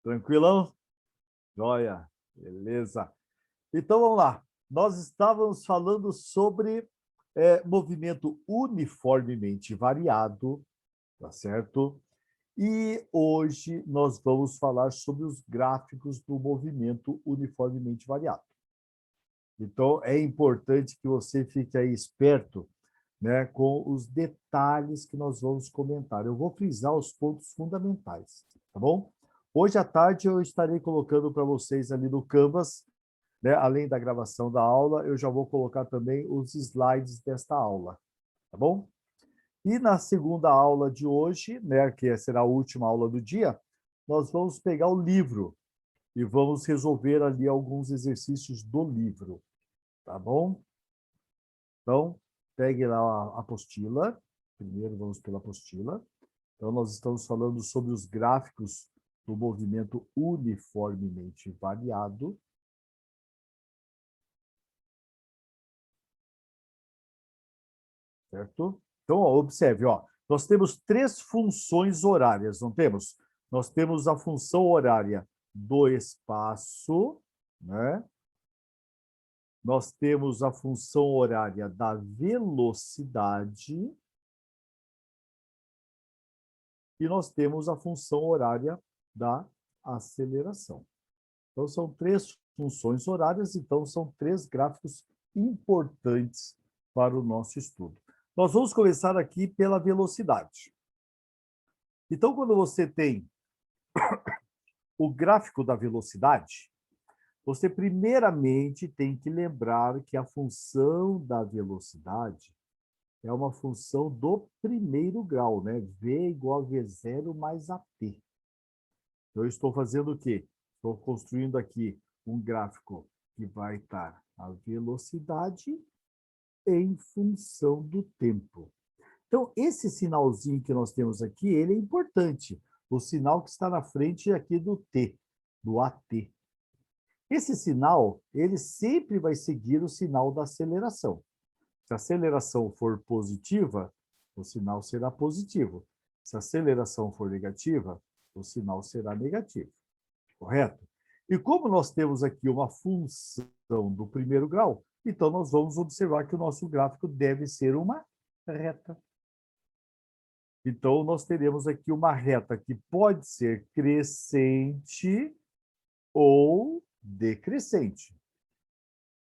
Tranquilão? Joia, beleza. Então, vamos lá. Nós estávamos falando sobre movimento uniformemente variado, tá certo? E hoje nós vamos falar sobre os gráficos do movimento uniformemente variado. Então, é importante que você fique aí esperto, né, com os detalhes que nós vamos comentar. Eu vou frisar os pontos fundamentais, tá bom? Hoje à tarde eu estarei colocando para vocês ali no Canvas, né, além da gravação da aula, eu já vou colocar também os slides desta aula, tá bom? E na segunda aula de hoje, né, que será a última aula do dia, nós vamos pegar o livro e vamos resolver ali alguns exercícios do livro, tá bom? Então, pegue lá a apostila. Primeiro vamos pela apostila. Então, nós estamos falando sobre os gráficos do movimento uniformemente variado. Certo? Então, ó, observe, ó, nós temos três funções horárias, não temos? Nós temos a função horária do espaço, né? Nós temos a função horária da velocidade e nós temos a função horária da aceleração. Então, são três funções horárias, então são três gráficos importantes para o nosso estudo. Nós vamos começar aqui pela velocidade. Então, quando você tem o gráfico da velocidade, você primeiramente tem que lembrar que a função da velocidade é uma função do primeiro grau, né? V igual a V0 mais AT. Então, eu estou fazendo o quê? Estou construindo aqui um gráfico que vai estar a velocidade em função do tempo. Então, esse sinalzinho que nós temos aqui, ele é importante. O sinal que está na frente aqui do T, do AT. Esse sinal, ele sempre vai seguir o sinal da aceleração. Se a aceleração for positiva, o sinal será positivo. Se a aceleração for negativa, o sinal será negativo. Correto? E como nós temos aqui uma função do primeiro grau, então nós vamos observar que o nosso gráfico deve ser uma reta. Então, nós teremos aqui uma reta que pode ser crescente ou decrescente.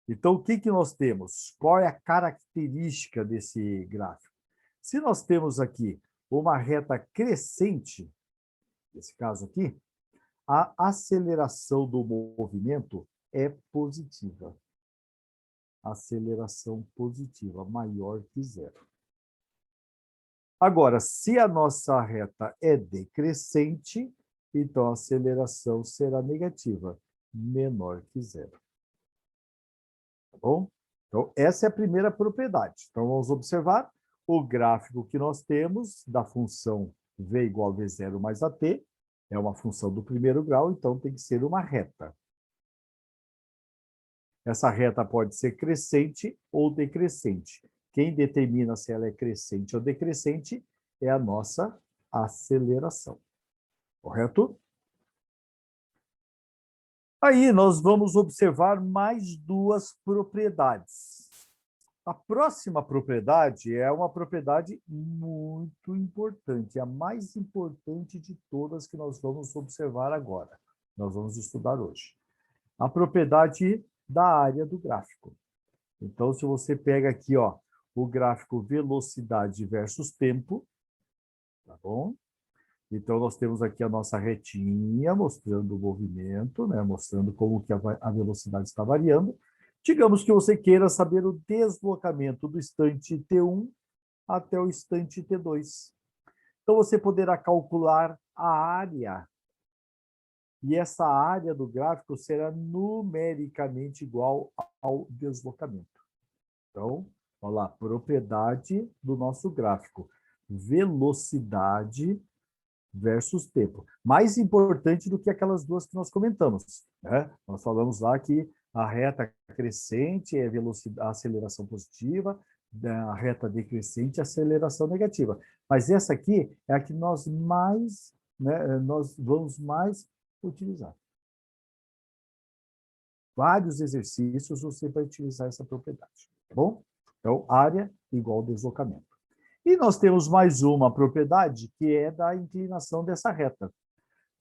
Então, o que que nós temos? Qual é a característica desse gráfico? Se nós temos aqui uma reta crescente, nesse caso aqui, a aceleração do movimento é positiva. Aceleração positiva, maior que zero. Agora, se a nossa reta é decrescente, então a aceleração será negativa, menor que zero. Tá bom? Então, essa é a primeira propriedade. Então, vamos observar o gráfico que nós temos da função V igual a V0 mais AT. É uma função do primeiro grau, então tem que ser uma reta. Essa reta pode ser crescente ou decrescente. Quem determina se ela é crescente ou decrescente é a nossa aceleração. Correto? Aí nós vamos observar mais duas propriedades. A próxima propriedade é uma propriedade muito importante, a mais importante de todas que nós vamos observar agora. Nós vamos estudar hoje. A propriedade da área do gráfico. Então, se você pega aqui, ó, o gráfico velocidade versus tempo, tá bom? Então, nós temos aqui a nossa retinha mostrando o movimento, né? Mostrando como que a velocidade está variando. Digamos que você queira saber o deslocamento do instante T1 até o instante T2. Então, você poderá calcular a área. E essa área do gráfico será numericamente igual ao deslocamento. Então, olha lá, propriedade do nosso gráfico. Velocidade versus tempo. Mais importante do que aquelas duas que nós comentamos, né? Nós falamos lá que a reta crescente é a aceleração positiva, a reta decrescente é a aceleração negativa. Mas essa aqui é a que nós mais, né, nós vamos mais utilizar. Vários exercícios você vai utilizar essa propriedade, tá bom? Então, área igual deslocamento. E nós temos mais uma propriedade, que é da inclinação dessa reta.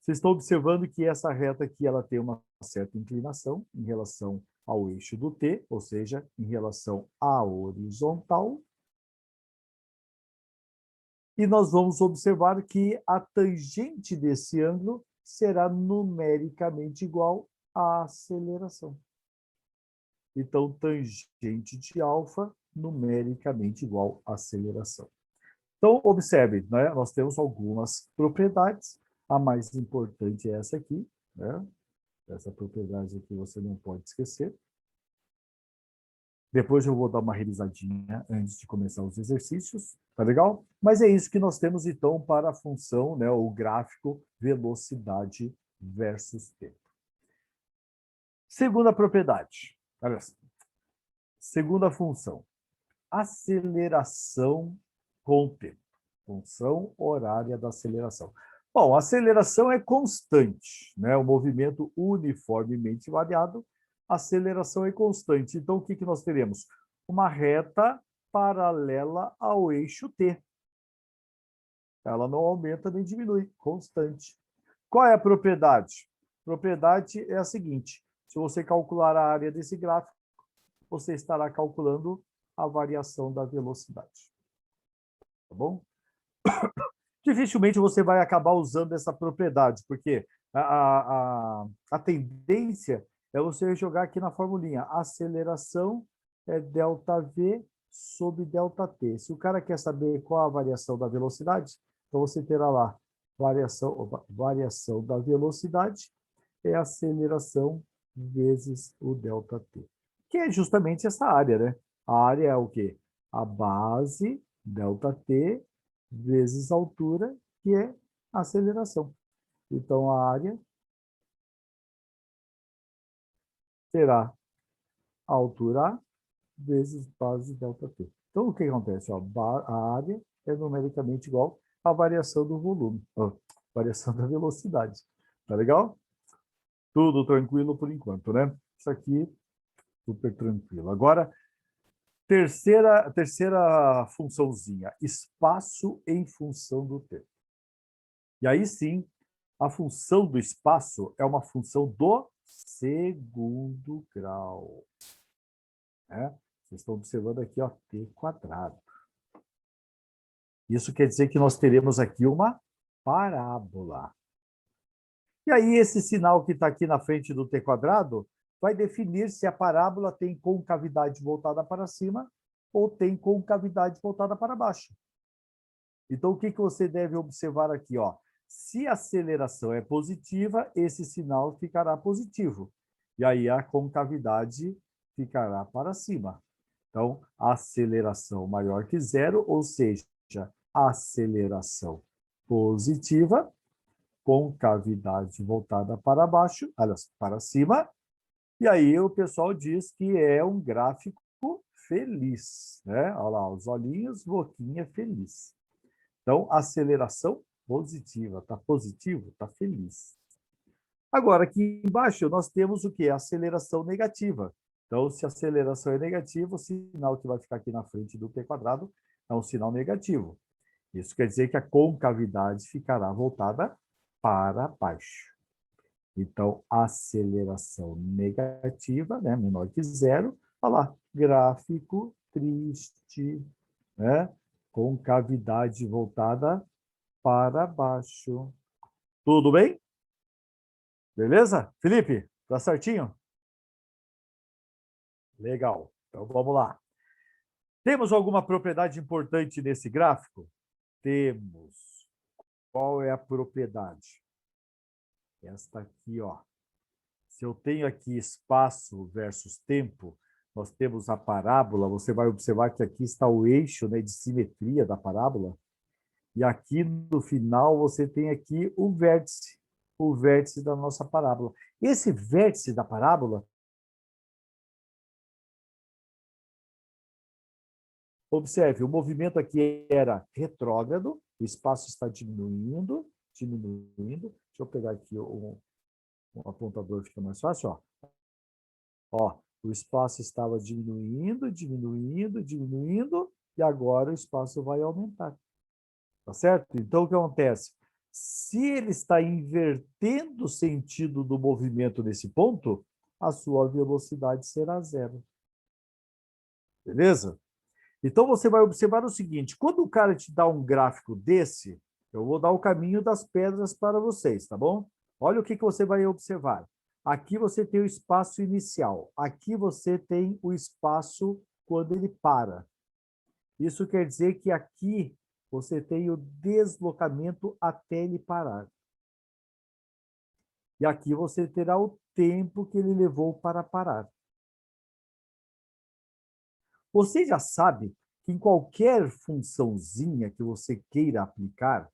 Vocês estão observando que essa reta aqui ela tem uma certa inclinação em relação ao eixo do T, ou seja, em relação à horizontal. E nós vamos observar que a tangente desse ângulo será numericamente igual à aceleração. Então, tangente de alfa numericamente igual à aceleração. Então, observe, né? Nós temos algumas propriedades. A mais importante é essa aqui, né? Essa propriedade aqui você não pode esquecer. Depois eu vou dar uma revisadinha antes de começar os exercícios, tá legal? Mas é isso que nós temos, então, para a função, né, o gráfico velocidade versus tempo. Segunda propriedade, olha só. Segunda função, aceleração com tempo. Função horária da aceleração. Bom, a aceleração é constante, né? O movimento uniformemente variado, a aceleração é constante. Então, o que nós teremos? Uma reta paralela ao eixo T. Ela não aumenta nem diminui, constante. Qual é a propriedade? A propriedade é a seguinte: se você calcular a área desse gráfico, você estará calculando a variação da velocidade. Tá bom? Dificilmente você vai acabar usando essa propriedade, porque a tendência é você jogar aqui na formulinha. Aceleração é ΔV sobre ΔT. Se o cara quer saber qual a variação da velocidade, então você terá lá variação da velocidade é aceleração vezes o ΔT, que é justamente essa área, né? A área é o quê? A base ΔT vezes a altura, que é a aceleração. Então, a área será a altura A vezes base ΔT. Então, o que acontece? Ó, a área é numericamente igual à variação do volume, variação da velocidade. Tá legal? Tudo tranquilo por enquanto, né? Isso aqui, super tranquilo. Agora, terceira funçãozinha, espaço em função do tempo. E aí sim, a função do espaço é uma função do segundo grau. Né? Vocês estão observando aqui, ó, t². Isso quer dizer que nós teremos aqui uma parábola. E aí esse sinal que está aqui na frente do t² vai definir se a parábola tem concavidade voltada para cima ou tem concavidade voltada para baixo. Então, o que você deve observar aqui? Ó? Se a aceleração é positiva, esse sinal ficará positivo. E aí a concavidade ficará para cima. Então, aceleração maior que zero, ou seja, aceleração positiva, concavidade voltada para baixo, aliás, para cima. E aí o pessoal diz que é um gráfico feliz, né? Olha lá, os olhinhos, boquinha feliz. Então, aceleração positiva, está positivo, está feliz. Agora, aqui embaixo, nós temos o quê? Aceleração negativa. Então, se a aceleração é negativa, o sinal que vai ficar aqui na frente do t² é um sinal negativo. Isso quer dizer que a concavidade ficará voltada para baixo. Então, aceleração negativa, né, menor que zero, olha lá, gráfico triste, né? Concavidade voltada para baixo. Tudo bem? Beleza? Felipe, tá certinho? Legal. Então vamos lá. Temos alguma propriedade importante nesse gráfico? Temos. Qual é a propriedade? Esta aqui, ó. Se eu tenho aqui espaço versus tempo, nós temos a parábola, você vai observar que aqui está o eixo, né, de simetria da parábola. E aqui no final você tem aqui o vértice da nossa parábola. Esse vértice da parábola, observe, o movimento aqui era retrógrado, o espaço está diminuindo. Deixa eu pegar aqui O apontador fica mais fácil, ó. Ó, o espaço estava diminuindo, diminuindo, diminuindo, e agora o espaço vai aumentar. Tá certo? Então, o que acontece? Se ele está invertendo o sentido do movimento nesse ponto, a sua velocidade será zero. Beleza? Então, você vai observar o seguinte: quando o cara te dá um gráfico desse, eu vou dar o caminho das pedras para vocês, tá bom? Olha o que você vai observar. Aqui você tem o espaço inicial. Aqui você tem o espaço quando ele para. Isso quer dizer que aqui você tem o deslocamento até ele parar. E aqui você terá o tempo que ele levou para parar. Você já sabe que em qualquer funçãozinha que você queira aplicar,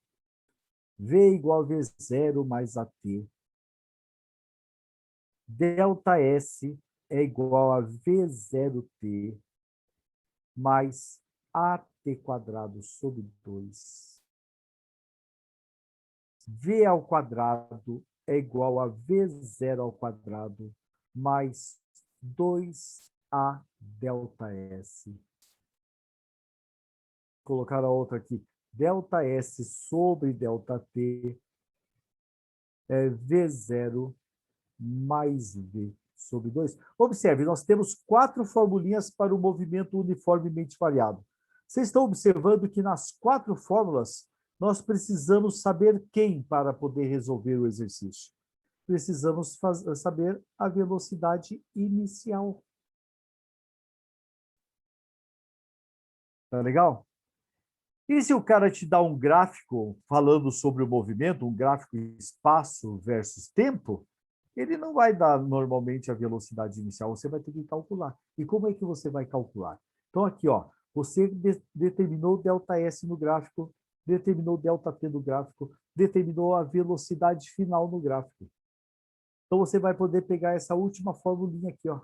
V igual a V0 mais AT, delta S é igual a V0T mais AT quadrado sobre 2. V ao quadrado é igual a V0 ao quadrado mais 2A delta S. Vou colocar a outra aqui. Delta S sobre delta T é V0 mais V sobre 2. Observe, nós temos 4 formulinhas para o movimento uniformemente variado. Vocês estão observando que nas 4 fórmulas nós precisamos saber quem para poder resolver o exercício. Precisamos saber a velocidade inicial. Tá legal? E se o cara te dá um gráfico falando sobre o movimento, um gráfico espaço versus tempo, ele não vai dar normalmente a velocidade inicial, você vai ter que calcular. E como é que você vai calcular? Então, aqui, ó, você determinou ΔS no gráfico, determinou ΔT no gráfico, determinou a velocidade final no gráfico. Então, você vai poder pegar essa última formulinha aqui, ó.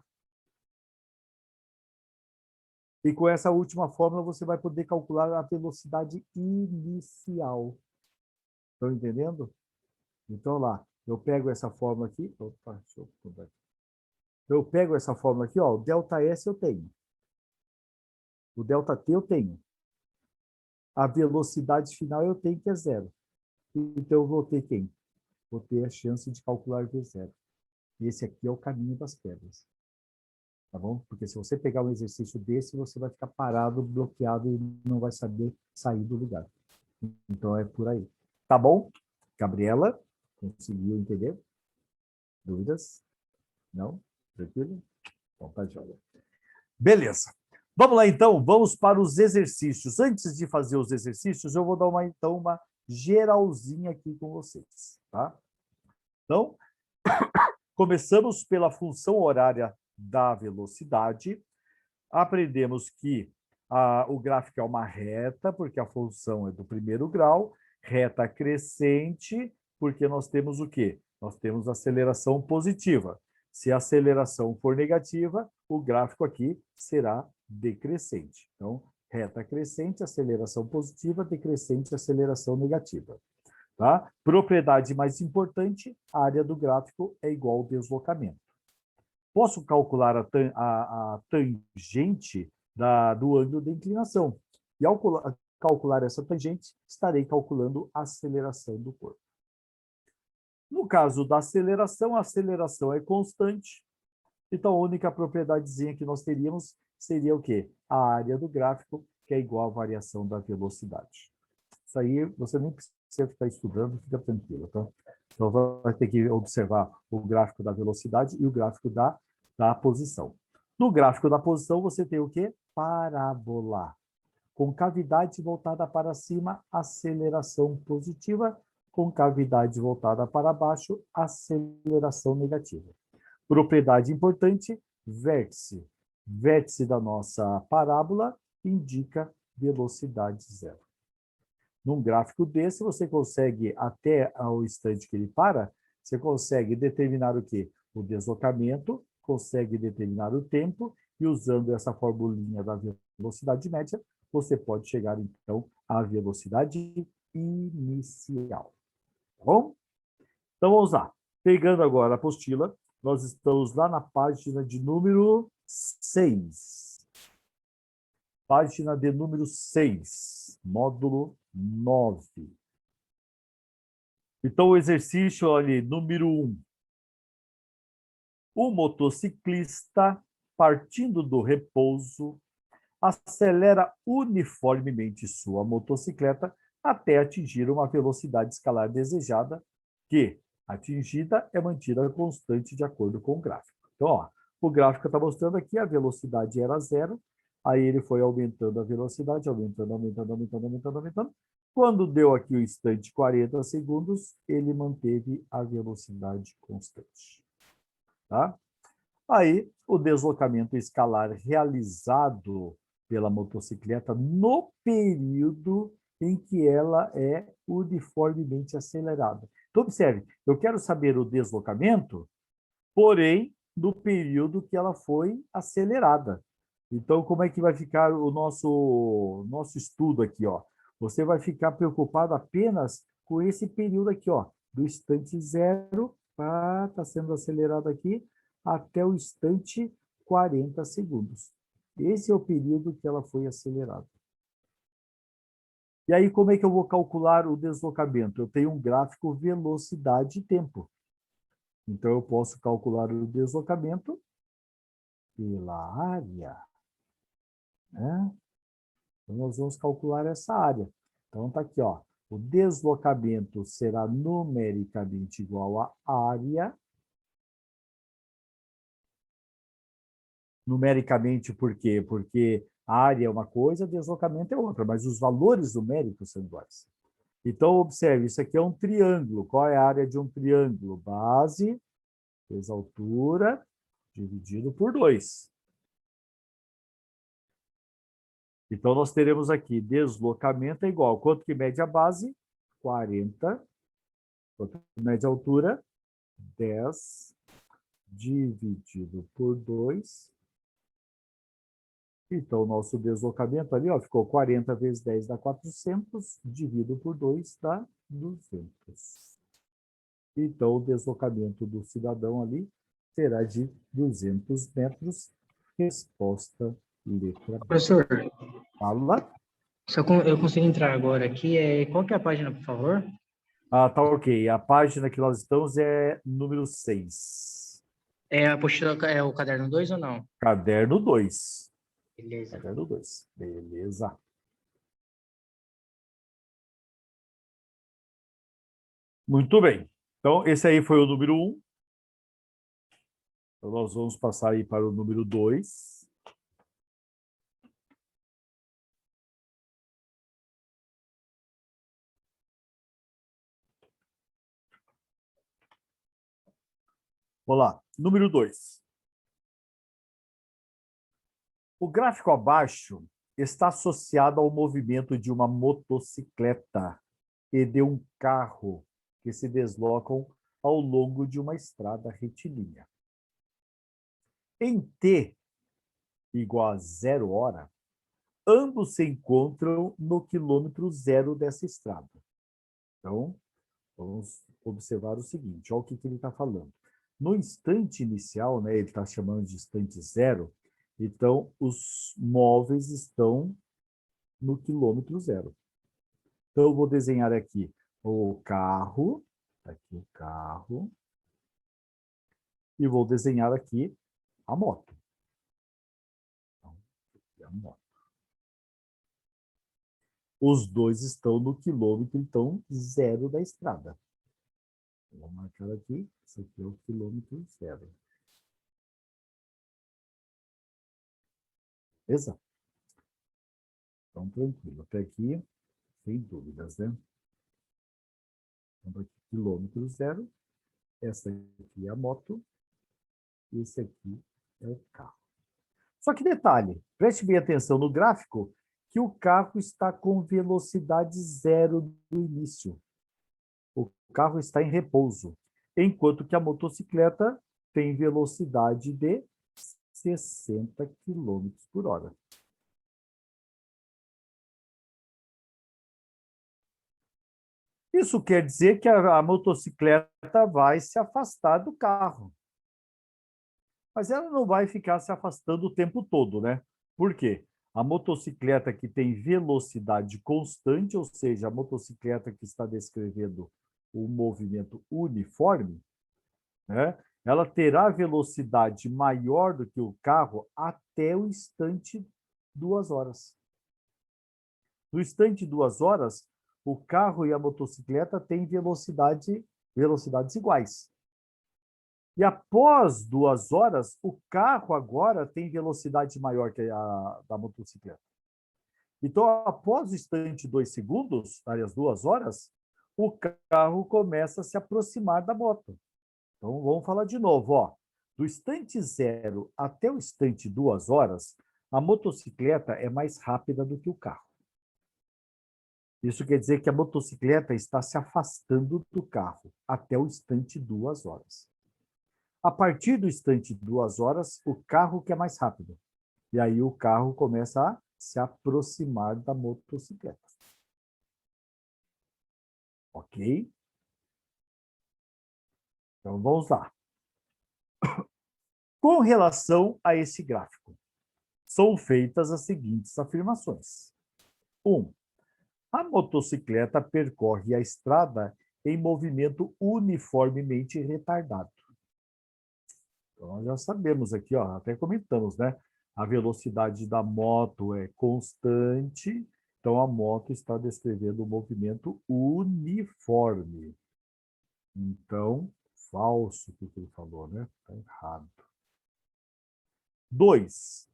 E com essa última fórmula, você vai poder calcular a velocidade inicial. Estão entendendo? Então, lá, eu pego essa fórmula aqui. Opa, eu pego essa fórmula aqui, ó, o ΔS eu tenho. O ΔT eu tenho. A velocidade final eu tenho, que é zero. Então, eu vou ter quem? Vou ter a chance de calcular V0. Esse aqui é o caminho das pedras. Tá bom? Porque se você pegar um exercício desse, você vai ficar parado, bloqueado e não vai saber sair do lugar. Então, é por aí. Tá bom? Gabriela, conseguiu entender? Dúvidas? Não? Tranquilo? Bom, tá de olho. Beleza. Vamos lá, então. Vamos para os exercícios. Antes de fazer os exercícios, eu vou dar uma geralzinha aqui com vocês. Tá? Então, começamos pela função horária da velocidade. Aprendemos que o gráfico é uma reta, porque a função é do primeiro grau. Reta crescente, porque nós temos o quê? Nós temos aceleração positiva. Se a aceleração for negativa, o gráfico aqui será decrescente. Então, reta crescente, aceleração positiva, decrescente, aceleração negativa. Tá? Propriedade mais importante, a área do gráfico é igual ao deslocamento. Posso calcular a tangente do ângulo de inclinação. E ao calcular essa tangente, estarei calculando a aceleração do corpo. No caso da aceleração, a aceleração é constante. Então, a única propriedadezinha que nós teríamos seria o quê? A área do gráfico, que é igual à variação da velocidade. Isso aí você nem precisa ficar estudando, fica tranquilo, tá? Então, vai ter que observar o gráfico da velocidade e o gráfico da posição. No gráfico da posição, você tem o quê? Parábola. Com cavidade voltada para cima, aceleração positiva. Com cavidade voltada para baixo, aceleração negativa. Propriedade importante, vértice. Vértice da nossa parábola indica velocidade zero. Num gráfico desse, você consegue, até ao instante que ele para, você consegue determinar o quê? O deslocamento, consegue determinar o tempo, e usando essa formulinha da velocidade média, você pode chegar, então, à velocidade inicial. Tá bom? Então, vamos lá. Pegando agora a apostila, nós estamos lá na página de número 6. Página de número 6, módulo 9. Então, o exercício ali, número 1. O motociclista, partindo do repouso, acelera uniformemente sua motocicleta até atingir uma velocidade escalar desejada, que, atingida, é mantida constante de acordo com o gráfico. Então, ó, o gráfico está mostrando aqui, a velocidade era 0, aí ele foi aumentando a velocidade, aumentando. Quando deu aqui o instante 40 segundos, ele manteve a velocidade constante. Tá? Aí, o deslocamento escalar realizado pela motocicleta no período em que ela é uniformemente acelerada. Então, observe, eu quero saber o deslocamento, porém, no período que ela foi acelerada. Então, como é que vai ficar o nosso estudo aqui, ó? Você vai ficar preocupado apenas com esse período aqui, ó, do instante 0, está sendo acelerado aqui, até o instante 40 segundos. Esse é o período que ela foi acelerada. E aí, como é que eu vou calcular o deslocamento? Eu tenho um gráfico velocidade e tempo. Então, eu posso calcular o deslocamento pela área, né? Então, nós vamos calcular essa área. Então, está aqui, ó. O deslocamento será numericamente igual à área. Numericamente, por quê? Porque a área é uma coisa, deslocamento é outra, mas os valores numéricos são iguais. Então, observe, isso aqui é um triângulo. Qual é a área de um triângulo? Base vezes altura, dividido por 2. Então, nós teremos aqui deslocamento é igual. Quanto que mede a base? 40. Quanto que mede a altura? 10 dividido por 2. Então, o nosso deslocamento ali, ó, ficou 40 vezes 10 dá 400, dividido por 2 dá 200. Então, o deslocamento do cidadão ali será de 200 metros. Resposta letra B. Professor, Fala. eu consigo entrar agora aqui. Qual que é a página, por favor? Ah, tá ok. A página que nós estamos é número 6. É a apostila, é o caderno 2 ou não? Caderno 2. Beleza. Caderno 2. Beleza. Muito bem. Então, esse aí foi o número 1. Então, nós vamos passar aí para o número 2. Vamos lá. Número 2. O gráfico abaixo está associado ao movimento de uma motocicleta e de um carro que se deslocam ao longo de uma estrada retilínea. Em t igual a 0 hora, ambos se encontram no quilômetro zero dessa estrada. Então, vamos observar o seguinte, olha o que ele está falando. No instante inicial, né, ele está chamando de instante zero, então os móveis estão no quilômetro zero. Então, eu vou desenhar aqui o carro, aqui o carro, e vou desenhar aqui a moto. Então, aqui a moto. Os dois estão no quilômetro, então, zero da estrada. Vou marcar aqui, esse aqui é o quilômetro zero. Beleza? Então, tranquilo. Até aqui, sem dúvidas, né? Então, aqui, quilômetro zero. Essa aqui é a moto. E esse aqui é o carro. Só que detalhe, preste bem atenção no gráfico, que o carro está com velocidade zero no início. O carro está em repouso, enquanto que a motocicleta tem velocidade de 60 km por hora. Isso quer dizer que a motocicleta vai se afastar do carro. Mas ela não vai ficar se afastando o tempo todo, né? Por quê? A motocicleta que tem velocidade constante, ou seja, a motocicleta que está descrevendo o movimento uniforme, né? Ela terá velocidade maior do que o carro até o instante 2 horas. No instante 2 horas, o carro e a motocicleta têm velocidades iguais. E após 2 horas, o carro agora tem velocidade maior que a da motocicleta. Então, após o instante 2 segundos, às 2 horas, o carro começa a se aproximar da moto. Então, vamos falar de novo. Ó. Do instante 0 até o instante 2 horas, a motocicleta é mais rápida do que o carro. Isso quer dizer que a motocicleta está se afastando do carro até o instante 2 horas. A partir do instante 2 horas, o carro que é mais rápido. E aí o carro começa a se aproximar da motocicleta. Ok? Então vamos lá. Com relação a esse gráfico, são feitas as seguintes afirmações. 1. A motocicleta percorre a estrada em movimento uniformemente retardado. Então, nós já sabemos aqui, ó, até comentamos, né? A velocidade da moto é constante, então a moto está descrevendo um movimento uniforme. Então, falso o que ele falou, né? Está errado. 2.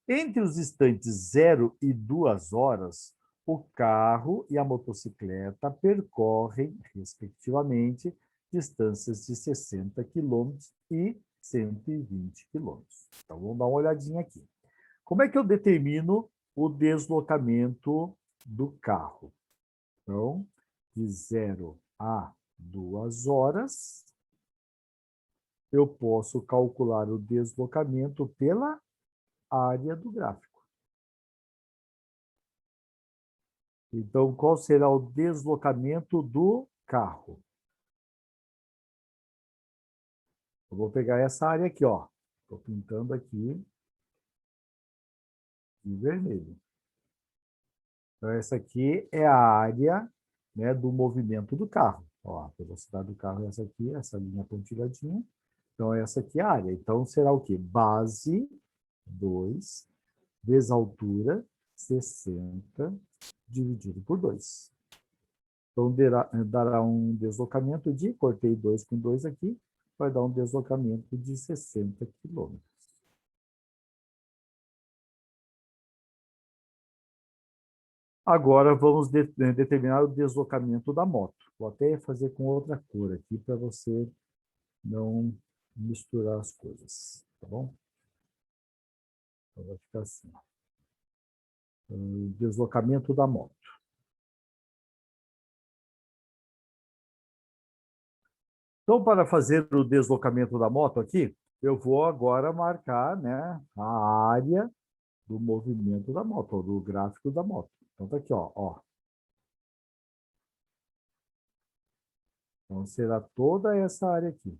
Entre os instantes 0 e 2 horas, o carro e a motocicleta percorrem, respectivamente, distâncias de 60 quilômetros e 120 quilômetros. Então, vamos dar uma olhadinha aqui. Como é que eu determino o deslocamento do carro? Então, de 0 a 2 horas, eu posso calcular o deslocamento pela área do gráfico. Então, qual será o deslocamento do carro? Eu vou pegar essa área aqui, ó. Estou pintando aqui de vermelho. Então, essa aqui é a área, né, do movimento do carro. Ó, a velocidade do carro é essa aqui, essa linha pontilhadinha. Então, essa aqui é a área. Então, será o quê? Base 2 vezes altura 60 dividido por 2. Então, dará um deslocamento de, cortei 2 com 2 aqui, vai dar um deslocamento de 60 quilômetros. Agora, vamos determinar o deslocamento da moto. Vou até fazer com outra cor aqui, para você não misturar as coisas, tá bom? Então, vai ficar assim. O deslocamento da moto. Então, para fazer o deslocamento da moto aqui, eu vou agora marcar, né, a área do movimento da moto, do gráfico da moto. Então, tá aqui, ó. Então, será toda essa área aqui.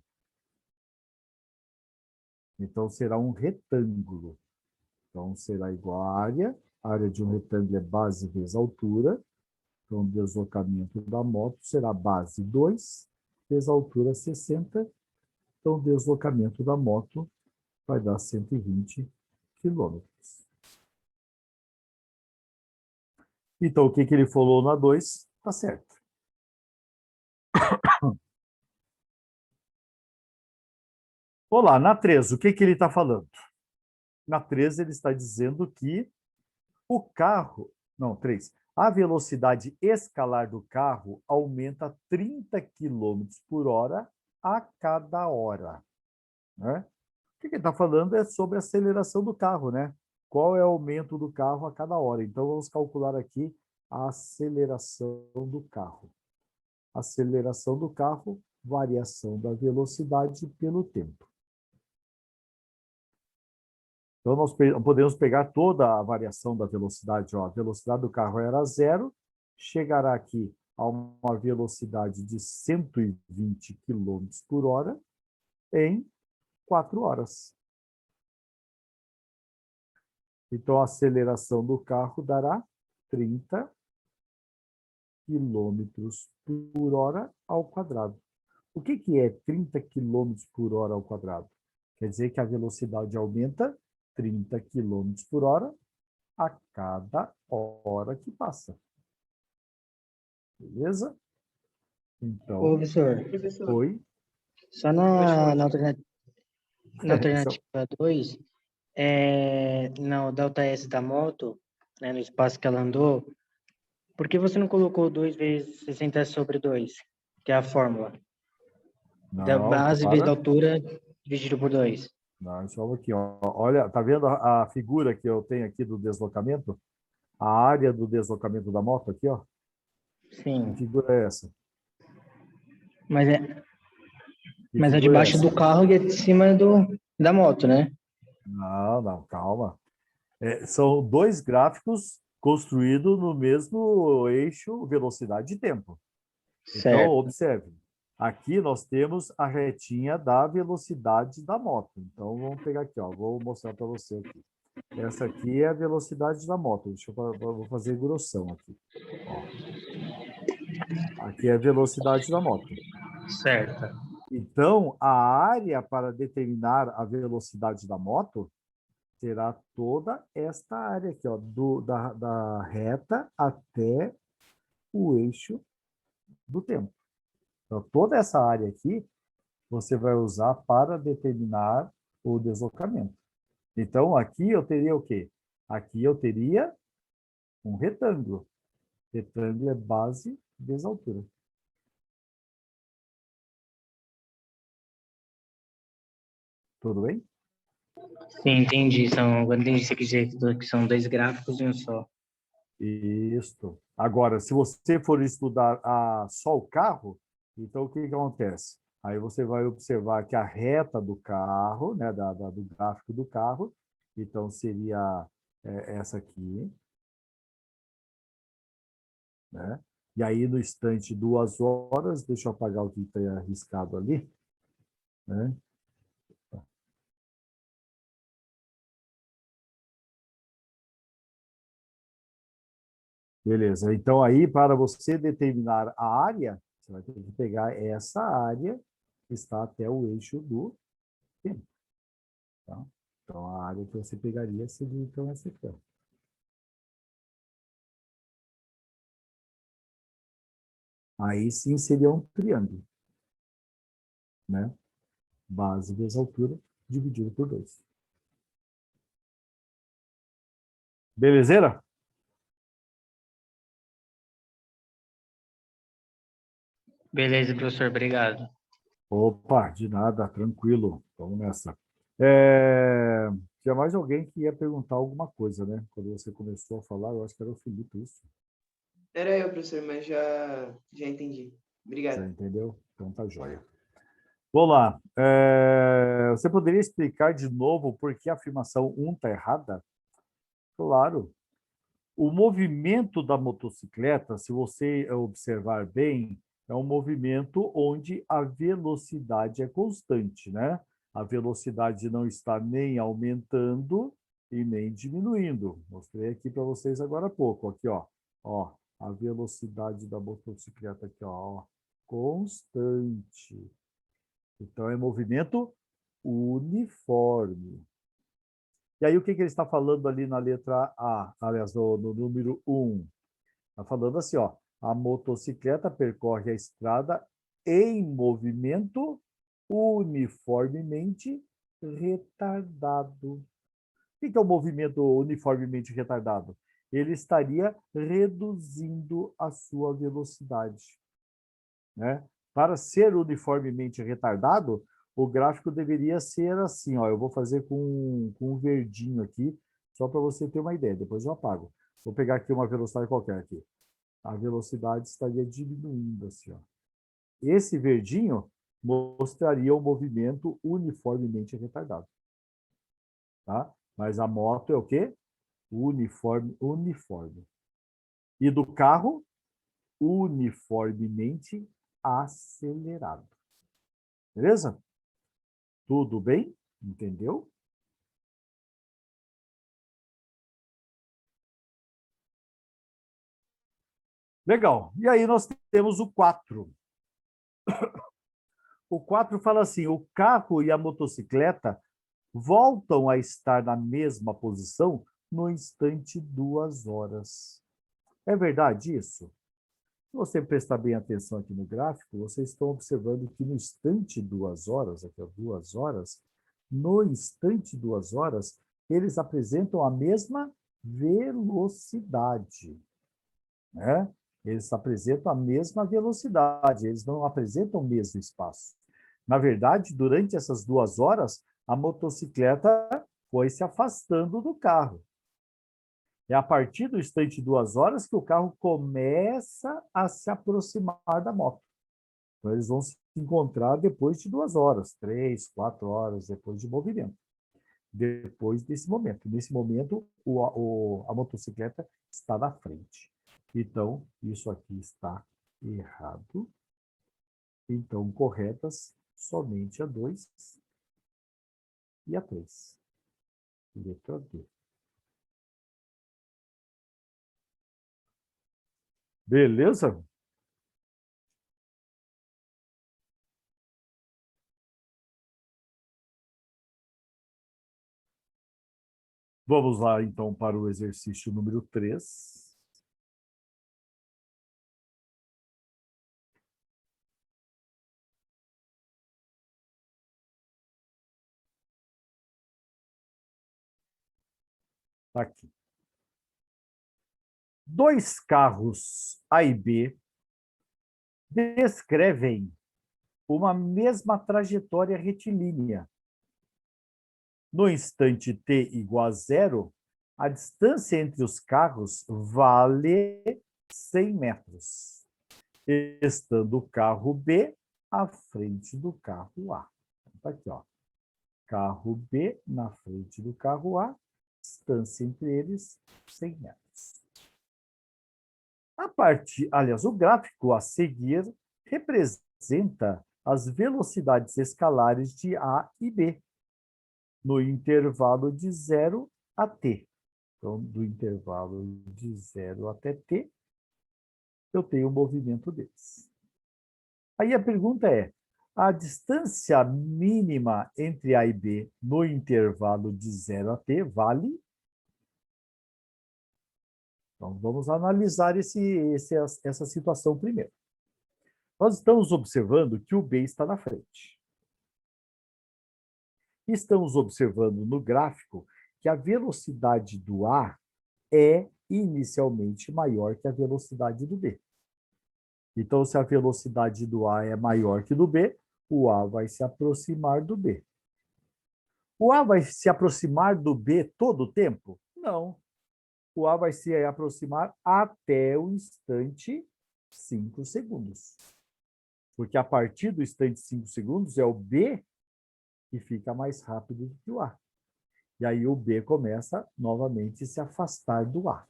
Então, será um retângulo. Então, será igual à área. A área de um retângulo é base vezes altura. Então, o deslocamento da moto será base 2 vezes altura 60. Então, o deslocamento da moto vai dar 120 quilômetros. Então, o que ele falou na 2 está certo. Olá, na 3, o que ele está falando? Na 3, ele está dizendo que o carro... Não, 3. A velocidade escalar do carro aumenta 30 km por hora a cada hora. Né? O que ele está falando é sobre a aceleração do carro, né? Qual é o aumento do carro a cada hora? Então, vamos calcular aqui a aceleração do carro. Aceleração do carro, variação da velocidade pelo tempo. Então, nós podemos pegar toda a variação da velocidade. Ó. A velocidade do carro era 0, chegará aqui a uma velocidade de 120 km por hora em 4 horas. Então, a aceleração do carro dará 30 km por hora ao quadrado. O que é 30 km por hora ao quadrado? Quer dizer que a velocidade aumenta 30 km por hora a cada hora que passa. Beleza? Ô, Então, professor, foi. só na alternativa 2, no delta S da moto, né, no espaço que ela andou, por que você não colocou 2 vezes 60 sobre 2, que é a fórmula? Da Não, base vezes da para. altura dividido por 2. Não, só aqui, ó. Olha, tá vendo a figura que eu tenho aqui do deslocamento? A área do deslocamento da moto aqui, ó. Que Sim, figura é essa? mas é, Que mas é figura é debaixo essa? do carro e é de cima da moto, né? Não, não, calma. São dois gráficos construídos no mesmo eixo velocidade e tempo. Então, Certo. observe. Aqui nós temos a retinha da velocidade da moto. Então, vamos pegar aqui, ó. Vou mostrar para você aqui. Essa aqui é a velocidade da moto. Vou fazer grossão aqui. Ó, aqui é a velocidade da moto. Certo. Então, a área para determinar a velocidade da moto será toda esta área aqui, ó, da reta até o eixo do tempo. Então, toda essa área aqui você vai usar para determinar o deslocamento. Então, aqui eu teria o quê? Aqui eu teria um retângulo. Retângulo é base vezes altura. Tudo bem? Sim, entendi. Agora entendi o que você quis dizer, que são 2 gráficos em um só. Isso. Agora, se você for estudar só o carro, então o que acontece? Aí você vai observar que a reta do carro, né, do gráfico do carro, então seria essa aqui, né? E aí no instante 2 horas, deixa eu apagar o que está arriscado ali, né? Beleza. Então aí para você determinar a área, você vai ter que pegar essa área que está até o eixo do tempo. Tá? Então, a área que você pegaria seria, então, essa aqui. Ó. Aí sim seria um triângulo, né? Base vezes altura dividido por 2. Belezeira? Beleza, professor, obrigado. Opa, de nada, tranquilo. Vamos nessa. Tinha mais alguém que ia perguntar alguma coisa, né? Quando você começou a falar, eu acho que era o Felipe, isso. Era eu, professor, mas já entendi. Já Obrigado. entendeu? Então tá joia. Vamos lá. Você poderia explicar de novo por que a afirmação 1 está errada? Claro. O movimento da motocicleta, se você observar bem, é um movimento onde a velocidade é constante, né? A velocidade não está nem aumentando e nem diminuindo. Mostrei aqui para vocês agora há pouco. Aqui, ó. Ó, a velocidade da motocicleta aqui, ó, constante. Então, é movimento uniforme. E aí, o que ele está falando ali na letra A? Aliás, no número 1. Está falando assim, ó. A motocicleta percorre a estrada em movimento uniformemente retardado. O que é o movimento uniformemente retardado? Ele estaria reduzindo a sua velocidade, né? Para ser uniformemente retardado, o gráfico deveria ser assim, ó. Eu vou fazer com um verdinho aqui, só para você ter uma ideia. Depois eu apago. Vou pegar aqui uma velocidade qualquer aqui. A velocidade estaria diminuindo assim, ó. Esse verdinho mostraria o movimento uniformemente retardado, tá? Mas a moto é o quê? Uniforme, uniforme. E do carro uniformemente acelerado. Beleza? Tudo bem? Entendeu? Legal. E aí nós temos o 4. O 4 fala assim: o carro e a motocicleta voltam a estar na mesma posição no instante 2 horas. É verdade isso? Se você prestar bem atenção aqui no gráfico, vocês estão observando que no instante 2 horas, aqui ó, 2 horas, no instante 2 horas, eles apresentam a mesma velocidade, né? Eles apresentam a mesma velocidade, eles não apresentam o mesmo espaço. Na verdade, durante essas 2 horas, a motocicleta foi se afastando do carro. É a partir do instante 2 horas que o carro começa a se aproximar da moto. Então, eles vão se encontrar depois de 2 horas, 3, 4 horas depois de movimento. Depois desse momento. Nesse momento, a motocicleta está na frente. Então, isso aqui está errado. Então, corretas somente a 2 e a 3. Letra D. Beleza? Vamos lá, então, para o exercício número 3. Tá aqui. 2 carros A e B descrevem uma mesma trajetória retilínea. No instante t igual a 0, a distância entre os carros vale 100 metros, estando o carro B à frente do carro A. Está aqui, ó. Carro B na frente do carro A, distância entre eles 100 metros. Aliás, o gráfico a seguir representa as velocidades escalares de A e B no intervalo de 0 a t. Então, do intervalo de 0 até t, eu tenho o movimento deles. Aí a pergunta é: a distância mínima entre A e B no intervalo de 0 a t vale? Então, vamos analisar essa situação primeiro. Nós estamos observando que o B está na frente. Estamos observando no gráfico que a velocidade do A é inicialmente maior que a velocidade do B. Então, se a velocidade do A é maior que do B, o A vai se aproximar do B. O A vai se aproximar do B todo o tempo? Não. O A vai se aproximar até o instante 5 segundos. Porque a partir do instante 5 segundos é o B que fica mais rápido do que o A. E aí o B começa novamente a se afastar do A.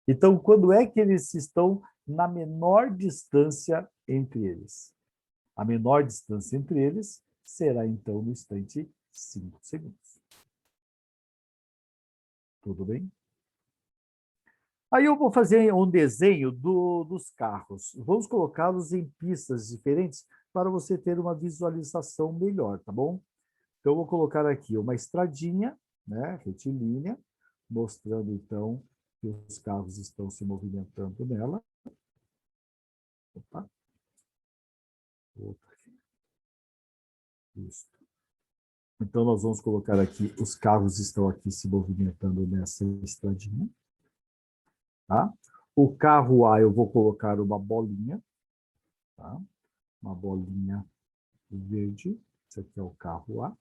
Então, quando é que eles estão na menor distância entre eles? A menor distância entre eles será, então, no instante 5 segundos. Tudo bem? Aí eu vou fazer um desenho dos carros. Vamos colocá-los em pistas diferentes para você ter uma visualização melhor, tá bom? Então, eu vou colocar aqui uma estradinha, né, retilínea, mostrando, então, que os carros estão se movimentando nela. Opa. Outra. Isso. Então, nós vamos colocar aqui, os carros estão aqui se movimentando nessa estradinha. Tá? O carro A, eu vou colocar uma bolinha. Tá? Uma bolinha verde. Esse aqui é o carro A.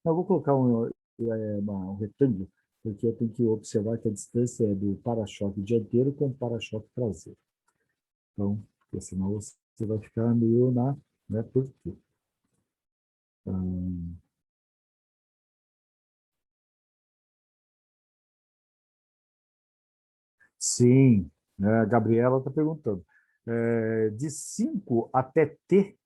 Eu vou colocar um retângulo, porque eu tenho que observar que a distância é do para-choque dianteiro com o para-choque traseiro. Então, porque senão você vai ficar meio na... Né, por quê? Sim, A Gabriela está perguntando. De 5 até T,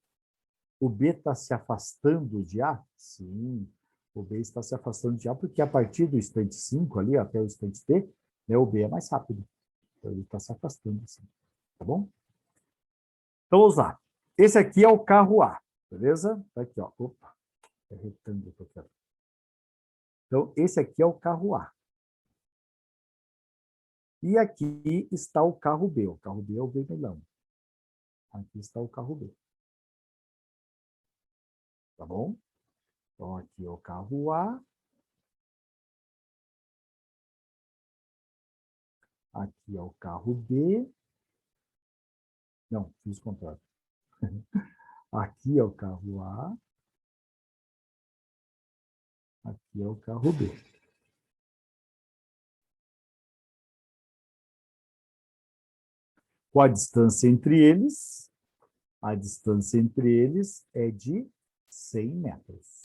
o B está se afastando de A? Sim, o B está se afastando de A, porque a partir do instante 5 ali, até o instante T, né, o B é mais rápido. Então, ele está se afastando assim, tá bom? Então, vamos lá. Esse aqui é o carro A, beleza? Tá aqui, ó. Opa, é retângulo que eu quero. Então, esse aqui é o carro A. E aqui está o carro B. O carro B é o vermelhão. Aqui está o carro B. Tá bom? Então, aqui é o carro A. Aqui é o carro B. Não, fiz o contrário. Aqui é o carro A. Aqui é o carro B. Qual a distância entre eles? A distância entre eles é de 100 metros.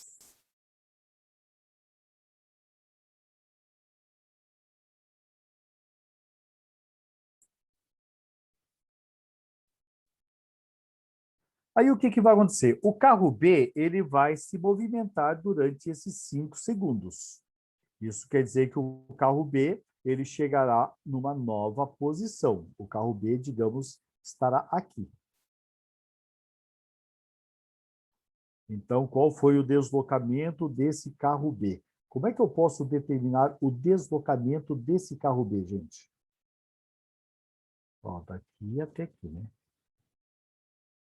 Aí o que vai acontecer? O carro B ele vai se movimentar durante esses 5 segundos. Isso quer dizer que o carro B ele chegará numa nova posição. O carro B, digamos, estará aqui. Então, qual foi o deslocamento desse carro B? Como é que eu posso determinar o deslocamento desse carro B, gente? Ó, daqui até aqui, né?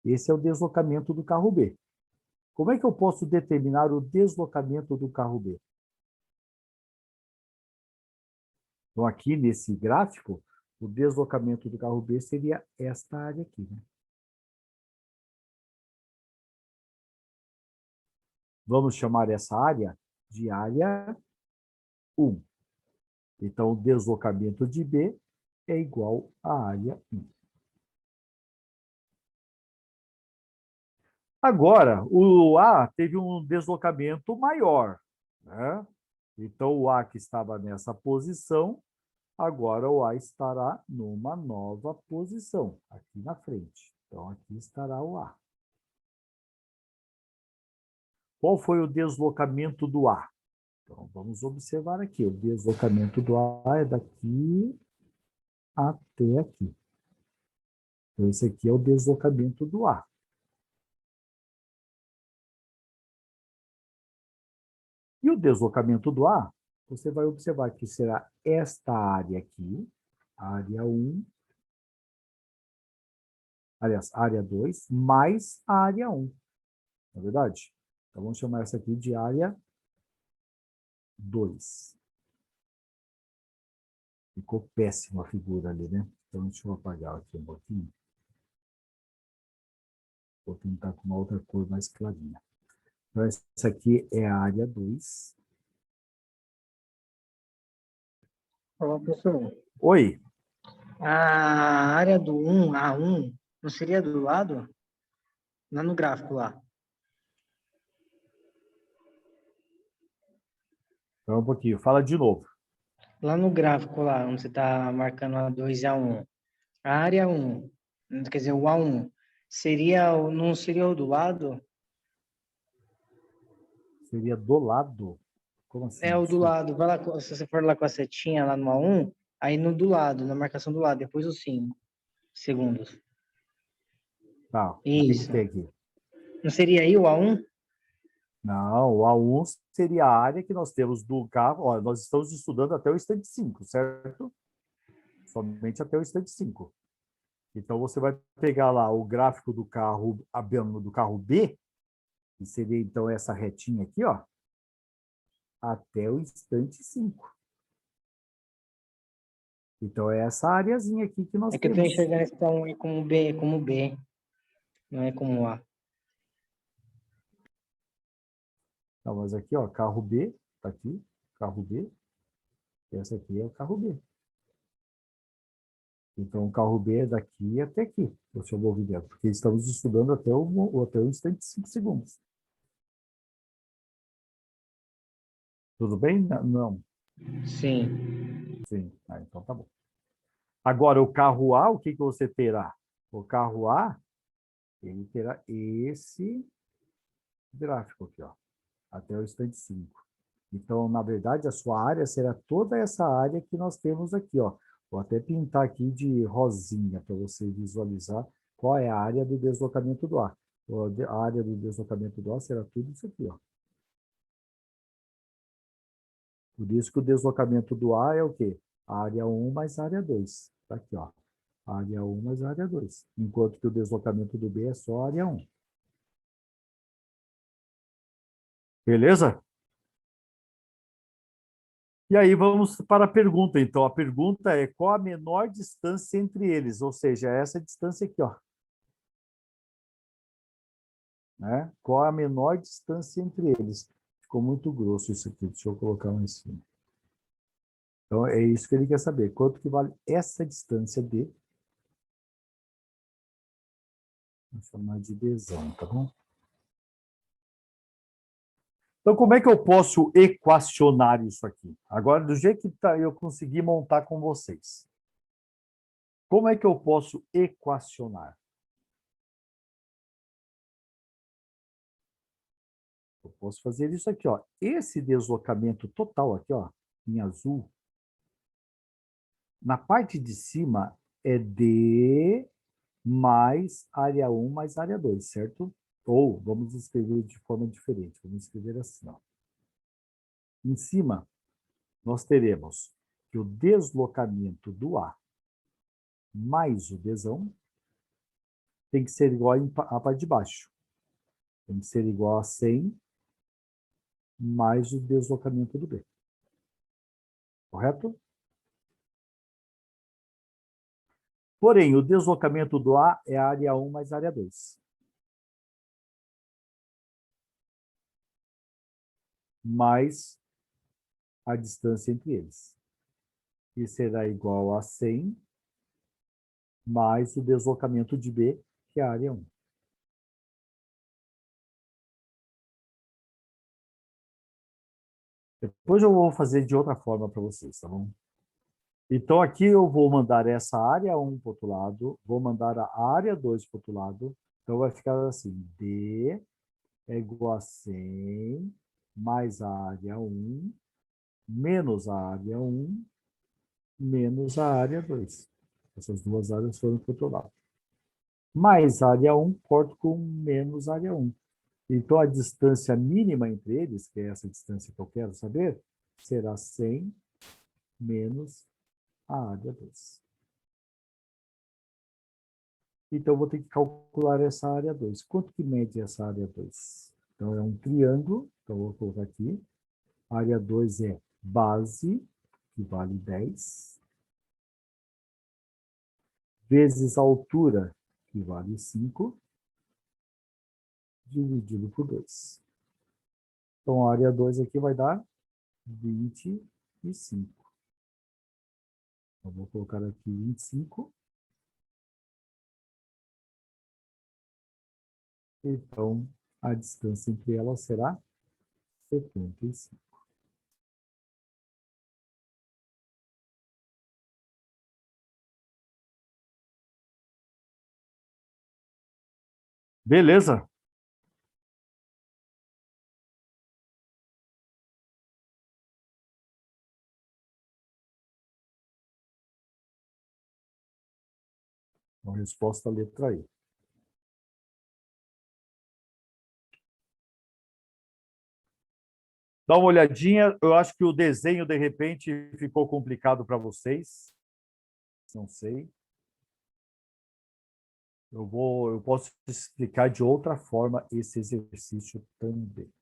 Esse é o deslocamento do carro B. Como é que eu posso determinar o deslocamento do carro B? Então, aqui nesse gráfico, o deslocamento do carro B seria esta área aqui, né? Vamos chamar essa área de área 1. Então, o deslocamento de B é igual à área 1. Agora, o A teve um deslocamento maior, né? Então, o A que estava nessa posição, agora o A estará numa nova posição, aqui na frente. Então, aqui estará o A. Qual foi o deslocamento do A? Então, vamos observar aqui. O deslocamento do A é daqui até aqui. Então, esse aqui é o deslocamento do A. E o deslocamento do A, você vai observar que será esta área aqui, área 1, aliás, área 2, mais a área 1. Não é verdade? Então, vamos chamar essa aqui de área 2. Ficou péssima a figura ali, né? Então, deixa eu apagar aqui um pouquinho. Vou tentar com uma outra cor mais clarinha. Então, essa aqui é a área 2. Olá, professor. Oi, A área do A1, não seria do lado? Lá no gráfico lá. então um pouquinho. Fala de novo. Lá no gráfico lá, onde você está marcando a 2 e A1. A área 1, quer dizer, o A1, não seria o do lado? Seria do lado. Como É assim? o do Desculpa. lado. Vai lá, se você for lá com a setinha lá no A1, aí no do lado, na marcação do lado, depois os 5 segundos. Tá, o que Isso. tem aqui? Não seria aí o A1? Não, o A1 seria a área que nós temos do carro. Olha, nós estamos estudando até o instante 5, certo? Somente até o instante 5. Então, você vai pegar lá o gráfico do carro, do carro B, que seria então essa retinha aqui, ó, até o instante 5. Então, é essa areazinha aqui que nós É que eu estou temos. enxergando esse A1 aí como B, não é como A. Então, mas aqui, ó, carro B, tá aqui, carro B. Essa aqui é o carro B. Então, o carro B é daqui até aqui, o seu movimento, porque estamos estudando até o instante de 5 segundos. Tudo bem? Não. Sim. Sim. Ah, então tá bom. Agora, o carro A, o que você terá? O carro A, ele terá esse gráfico aqui, ó, até o instante 5. Então, na verdade, a sua área será toda essa área que nós temos aqui, ó. Vou até pintar aqui de rosinha para você visualizar qual é a área do deslocamento do ar. A área do deslocamento do ar será tudo isso aqui, ó. Por isso que o deslocamento do ar é o quê? Área 1 mais área 2. Está aqui, ó. Área 1 mais área 2. Enquanto que o deslocamento do B é só área 1. Beleza? E aí vamos para a pergunta. Então, a pergunta é qual a menor distância entre eles? Ou seja, essa distância aqui, ó. Né? Qual a menor distância entre eles? Ficou muito grosso isso aqui. Deixa eu colocar lá em cima. Então, é isso que ele quer saber. Quanto que vale essa distância de... Vou chamar de Dzão, tá bom? Então, como é que eu posso equacionar isso aqui? Agora, do jeito que eu consegui montar com vocês. Como é que eu posso equacionar? Eu posso fazer isso aqui, ó. Esse deslocamento total aqui, ó, em azul, na parte de cima é D mais área 1 mais área 2, certo? Ou vamos escrever de forma diferente. Vamos escrever assim, ó. Em cima, nós teremos que o deslocamento do A mais o Dzão tem que ser igual à parte de baixo. Tem que ser igual a 100 mais o deslocamento do B. Correto? Porém, o deslocamento do A é a área 1 mais a área 2. Mais a distância entre eles. E será igual a 100 mais o deslocamento de B, que é a área 1. Depois eu vou fazer de outra forma para vocês, tá bom? Então, aqui eu vou mandar essa área 1 para o outro lado, vou mandar a área 2 para o outro lado. Então, vai ficar assim, D é igual a 100 mais a área 1 menos a área 1 menos a área 2. Essas duas áreas foram para o outro lado. Mais a área 1, corto com menos a área 1. Então, a distância mínima entre eles, que é essa distância que eu quero saber, será 100 menos a área 2. Então, eu vou ter que calcular essa área 2. Quanto que mede essa área 2? Então, é um triângulo. Então, eu vou colocar aqui. A área 2 é base, que vale 10, vezes a altura, que vale 5, dividido por 2. Então, a área 2 aqui vai dar 25. Eu vou colocar aqui 25. Então, a distância entre elas será 75. Beleza? Então, resposta letra E. Dá uma olhadinha. Eu acho que o desenho, de repente, ficou complicado para vocês. Não sei. Eu posso explicar de outra forma esse exercício também.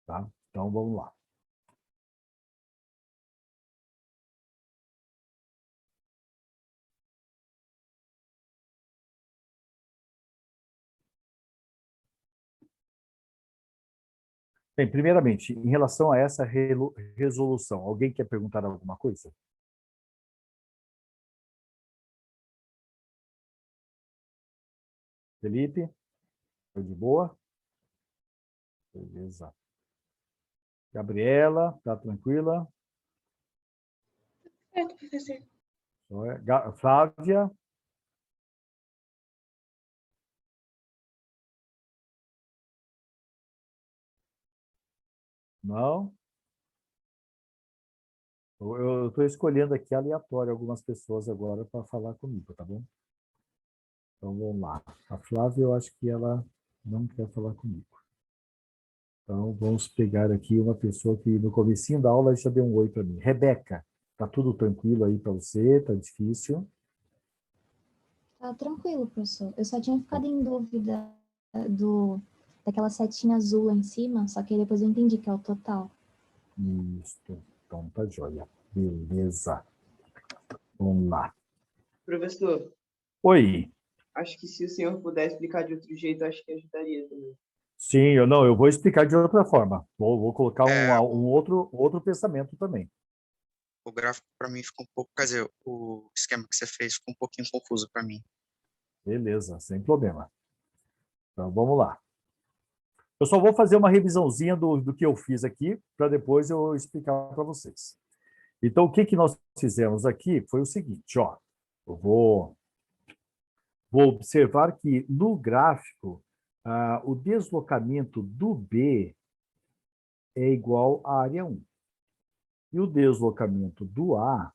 Tá? Então, vamos lá. Bem, primeiramente, em relação a essa resolução, alguém quer perguntar alguma coisa? Felipe? Foi de boa? Beleza. Gabriela, tá tranquila? Certo, professor. Flávia? Não? Eu estou escolhendo aqui aleatório algumas pessoas agora para falar comigo, tá bom? Então vamos lá. A Flávia, eu acho que ela não quer falar comigo. Então vamos pegar aqui uma pessoa que no comecinho da aula já deu um oi para mim. Rebeca, tá tudo tranquilo aí para você? Tá difícil? Tá tranquilo, professor. Eu só tinha ficado em dúvida daquela setinha azul lá em cima, só que aí depois eu entendi que é o total. Isso. Então tá joia. Beleza. Vamos lá. Professor, Oi. acho que se o senhor puder explicar de outro jeito, acho que ajudaria também. Sim, eu vou explicar de outra forma. Vou colocar um O, outro pensamento também. o gráfico para mim ficou um pouco, quer dizer, o esquema que você fez ficou um pouquinho confuso para mim. Beleza, sem problema. Então vamos lá. Eu só vou fazer uma revisãozinha do que eu fiz aqui, para depois eu explicar para vocês. Então, o que nós fizemos aqui foi o seguinte, ó. Eu vou observar que no gráfico, o deslocamento do B é igual à área 1. E o deslocamento do A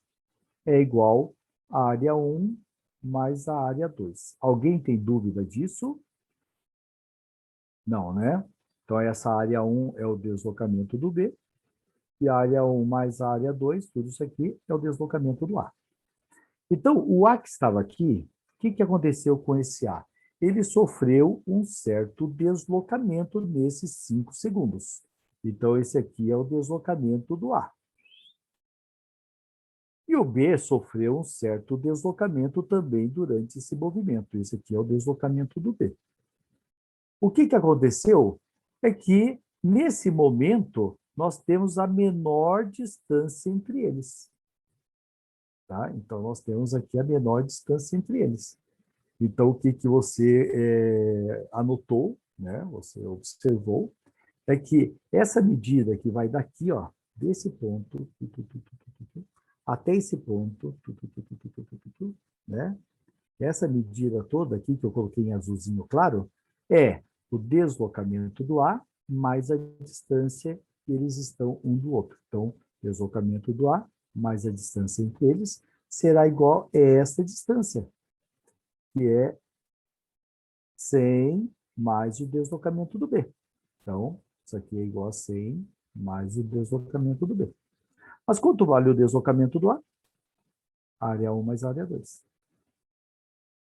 é igual à área 1 mais a área 2. Alguém tem dúvida disso? Não, né? Então, essa área 1 é o deslocamento do B, e a área 1 mais a área 2, tudo isso aqui é o deslocamento do A. Então, o A que estava aqui, o que aconteceu com esse A? Ele sofreu um certo deslocamento nesses 5 segundos. Então, esse aqui é o deslocamento do A. E o B sofreu um certo deslocamento também durante esse movimento. Esse aqui é o deslocamento do B. O que aconteceu é que, nesse momento, nós temos a menor distância entre eles. Tá? Então, nós temos aqui a menor distância entre eles. Então, o que você anotou, né? Você observou, é que essa medida que vai daqui, ó, desse ponto, até esse ponto, né? Essa medida toda aqui, que eu coloquei em azulzinho claro, é o deslocamento do A mais a distância que eles estão um do outro. Então, deslocamento do A mais a distância entre eles será igual a essa distância, que é 100 mais o deslocamento do B. Então, isso aqui é igual a 100 mais o deslocamento do B. Mas quanto vale o deslocamento do A? Área 1 mais área 2.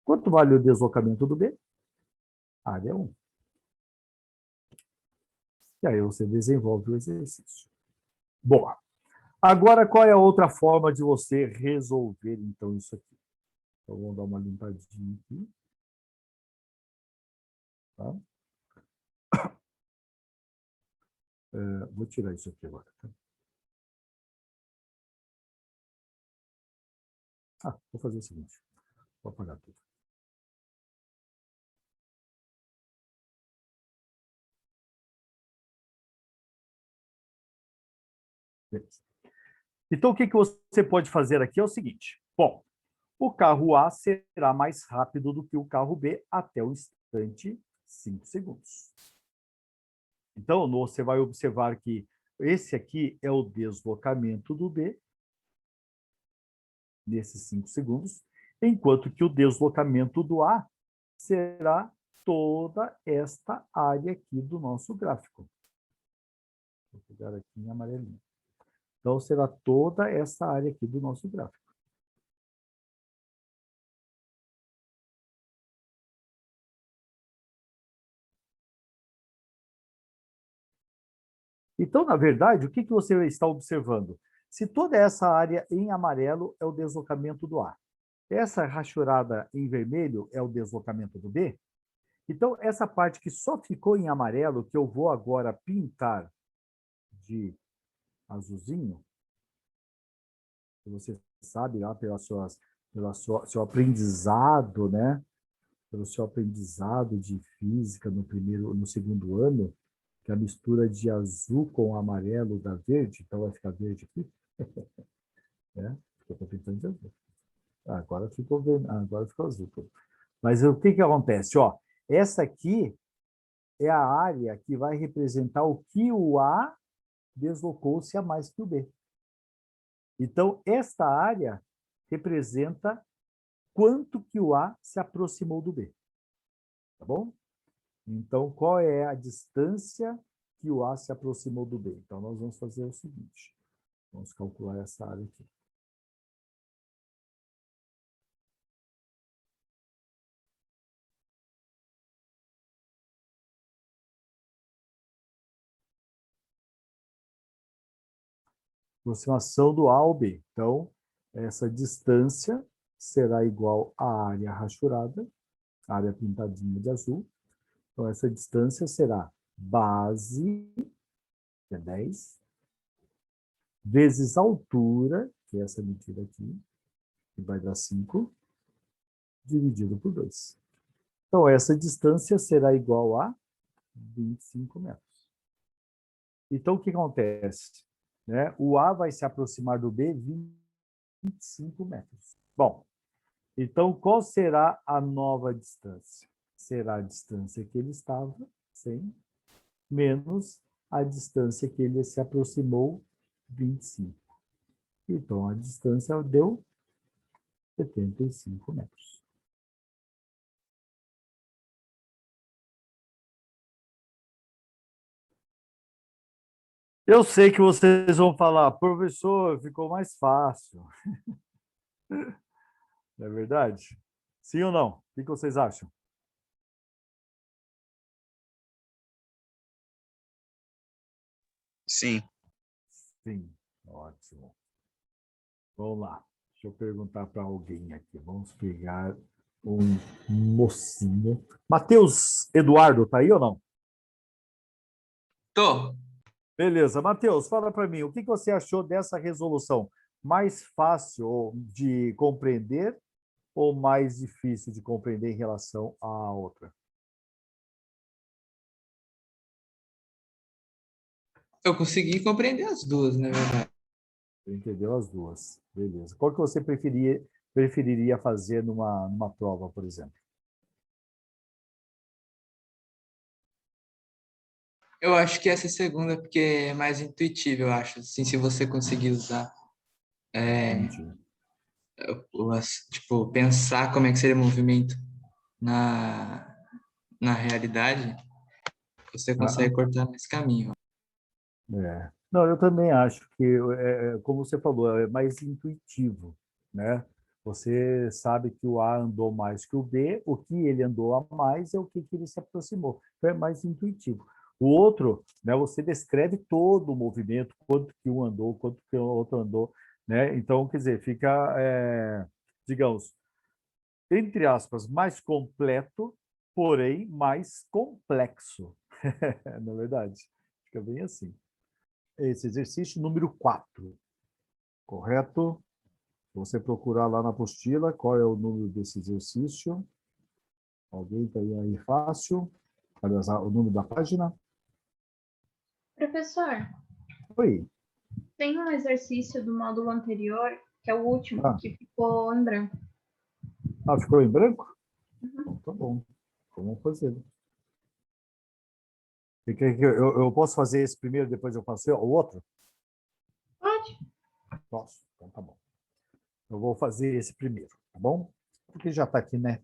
Quanto vale o deslocamento do B? Área 1. E aí você desenvolve o exercício. Bom, agora qual é a outra forma de você resolver, então, isso aqui? Então, vamos dar uma limpadinha aqui. Tá? Vou tirar isso aqui agora. Tá? Vou fazer o seguinte. Vou apagar tudo. Beleza. Então, o que você pode fazer aqui é o seguinte. Bom, o carro A será mais rápido do que o carro B até o instante 5 segundos. Então, você vai observar que esse aqui é o deslocamento do B, nesses 5 segundos, enquanto que o deslocamento do A será toda esta área aqui do nosso gráfico. Vou pegar aqui em amarelinho. Então, será toda essa área aqui do nosso gráfico. Então, na verdade, o que você está observando? Se toda essa área em amarelo é o deslocamento do A, essa rachurada em vermelho é o deslocamento do B, então essa parte que só ficou em amarelo, que eu vou agora pintar de azulzinho, você sabe lá pelo seu aprendizado, né? Pelo seu aprendizado de física no segundo ano, que a mistura de azul com amarelo dá verde, então vai ficar verde aqui. Né? Eu estou pintando de azul. Agora ficou agora ficou azul. Mas o que acontece? Ó, essa aqui é a área que vai representar o que o A deslocou-se a mais que o B. Então, esta área representa quanto que o A se aproximou do B. Tá bom? Então, qual é a distância que o A se aproximou do B? Então, nós vamos fazer o seguinte. Vamos calcular essa área aqui. Aproximação do A ao B. Então, essa distância será igual à área rachurada, área pintadinha de azul. Então, essa distância será base, que é 10, vezes altura, que é essa medida aqui, que vai dar 5, dividido por 2. Então, essa distância será igual a 25 metros. Então, o que acontece? Né? O A vai se aproximar do B 25 metros. Bom, então qual será a nova distância? Será a distância que ele estava, 100, menos a distância que ele se aproximou, 25. Então, a distância deu 75 metros. Eu sei que vocês vão falar, professor, ficou mais fácil. Não é verdade? Sim ou não? O que vocês acham? Sim. Sim, ótimo. Vamos lá. Deixa eu perguntar para alguém aqui. Vamos pegar um mocinho. Matheus Eduardo, tá aí ou não? Tô. Beleza. Matheus, fala para mim, o que você achou dessa resolução? Mais fácil de compreender ou mais difícil de compreender em relação à outra? Eu consegui compreender as duas, na verdade. Você entendeu as duas. Beleza. Qual que você preferiria fazer numa prova, por exemplo? Eu acho que essa segunda, porque é mais intuitiva, eu acho. Assim, se você conseguir usar, Entendi. tipo, pensar como é que seria o movimento na, na realidade, você Ah, consegue cortar nesse caminho. é. Não, eu também acho que, como você falou, é mais intuitivo, né? Você sabe que o A andou mais que o B, o que ele andou a mais é o que ele se aproximou. Então é mais intuitivo. O outro, né, você descreve todo o movimento, quanto que um andou, quanto que o outro andou, né? Então, quer dizer, fica, digamos, entre aspas, mais completo, porém mais complexo. Não é verdade? Fica bem assim. Esse exercício número 4, correto? Se você procurar lá na apostila, qual é o número desse exercício? Alguém tem aí fácil? Aliás, o número da página? Professor, Oi. tem um exercício do módulo anterior, que é o último, Ah, que ficou em branco. ficou em branco? Uhum. Então, tá bom. Vamos fazer. Eu posso fazer esse primeiro, depois eu faço o outro? Pode. Posso. Então tá bom. Eu vou fazer esse primeiro, tá bom? Porque já está aqui, né?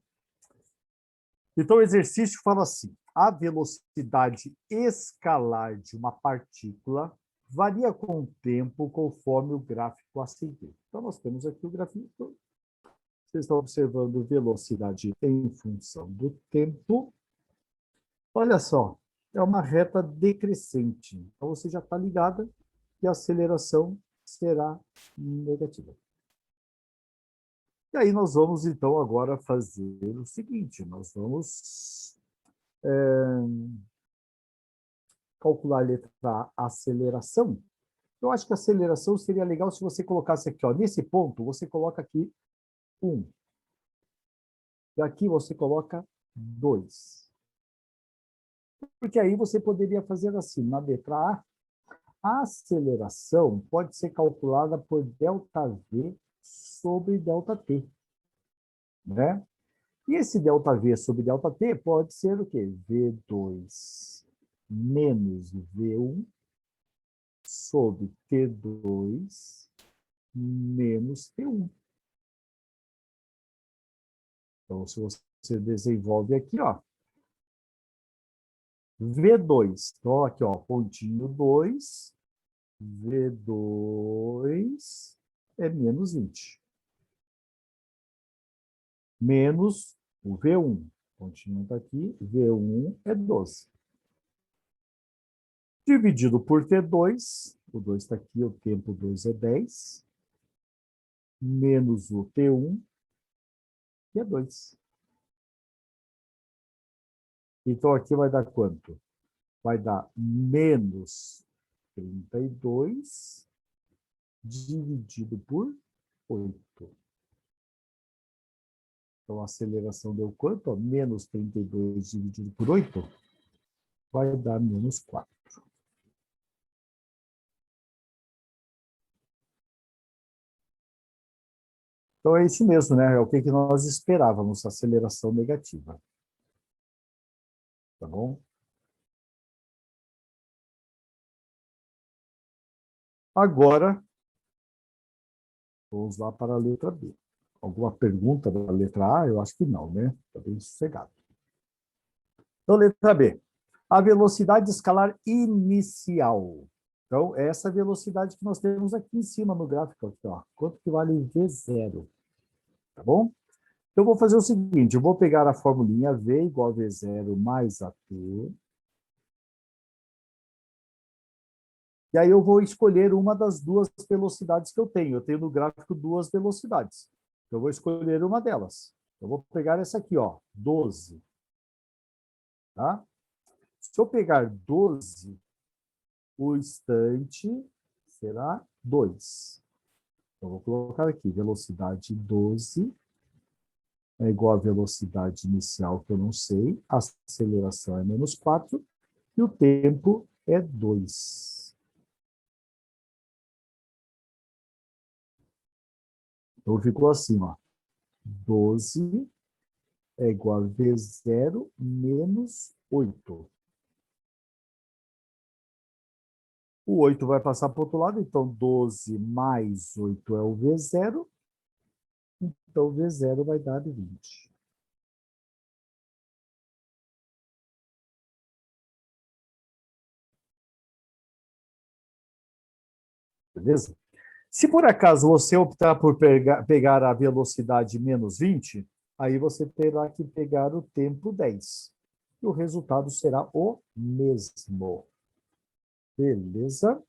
Então, o exercício fala assim: a velocidade escalar de uma partícula varia com o tempo conforme o gráfico a seguir. Então, nós temos aqui o gráfico. Vocês estão observando velocidade em função do tempo. Olha só, é uma reta decrescente. Então, você já está ligada que a aceleração será negativa. E aí nós vamos, então, agora fazer o seguinte. Nós vamos calcular a letra A, a aceleração. Eu acho que a aceleração seria legal se você colocasse aqui, ó, nesse ponto, você coloca aqui 1. E aqui você coloca 2. Porque aí você poderia fazer assim, na letra a aceleração pode ser calculada por ΔV sobre ΔT. né? E esse ΔV sobre ΔT pode ser o quê? V2 menos V1 sobre T2 menos T1. Então, se você desenvolve aqui, ó, V2, então aqui, ó, pontinho 2, V2 é menos 20. Menos o V1. Pontinho está aqui, V1 é 12. Dividido por T2, o 2 está aqui, o tempo 2 é 10, menos o T1, que é 2. Então, aqui vai dar quanto? Vai dar menos 32 dividido por 8. Então, a aceleração deu quanto? Menos 32 dividido por 8 vai dar menos 4. Então, é isso mesmo, né? É o que nós esperávamos, aceleração negativa. Tá bom? Agora, vamos lá para a letra B. Alguma pergunta da letra A? Eu acho que não, né? Está bem sossegado. Então, letra B. A velocidade escalar inicial. Então, essa velocidade que nós temos aqui em cima no gráfico. Aqui, ó. Quanto que vale V0? Tá bom? Então, eu vou fazer o seguinte. Eu vou pegar a formulinha V igual a V0 mais AT. E aí eu vou escolher uma das duas velocidades que eu tenho. Eu tenho no gráfico duas velocidades. Eu vou escolher uma delas. Eu vou pegar essa aqui, ó, 12. Tá? Se eu pegar 12, o instante será 2. Eu vou colocar aqui, velocidade 12 é igual à velocidade inicial, que eu não sei, a aceleração é menos 4, e o tempo é 2. Então, ficou assim, ó, 12 é igual a V0 menos 8. O 8 vai passar para o outro lado, então 12 mais 8 é o V0. Então, o V0 vai dar 20. Beleza? Se por acaso você optar por pegar a velocidade menos 20, aí você terá que pegar o tempo 10. E o resultado será o mesmo. Beleza?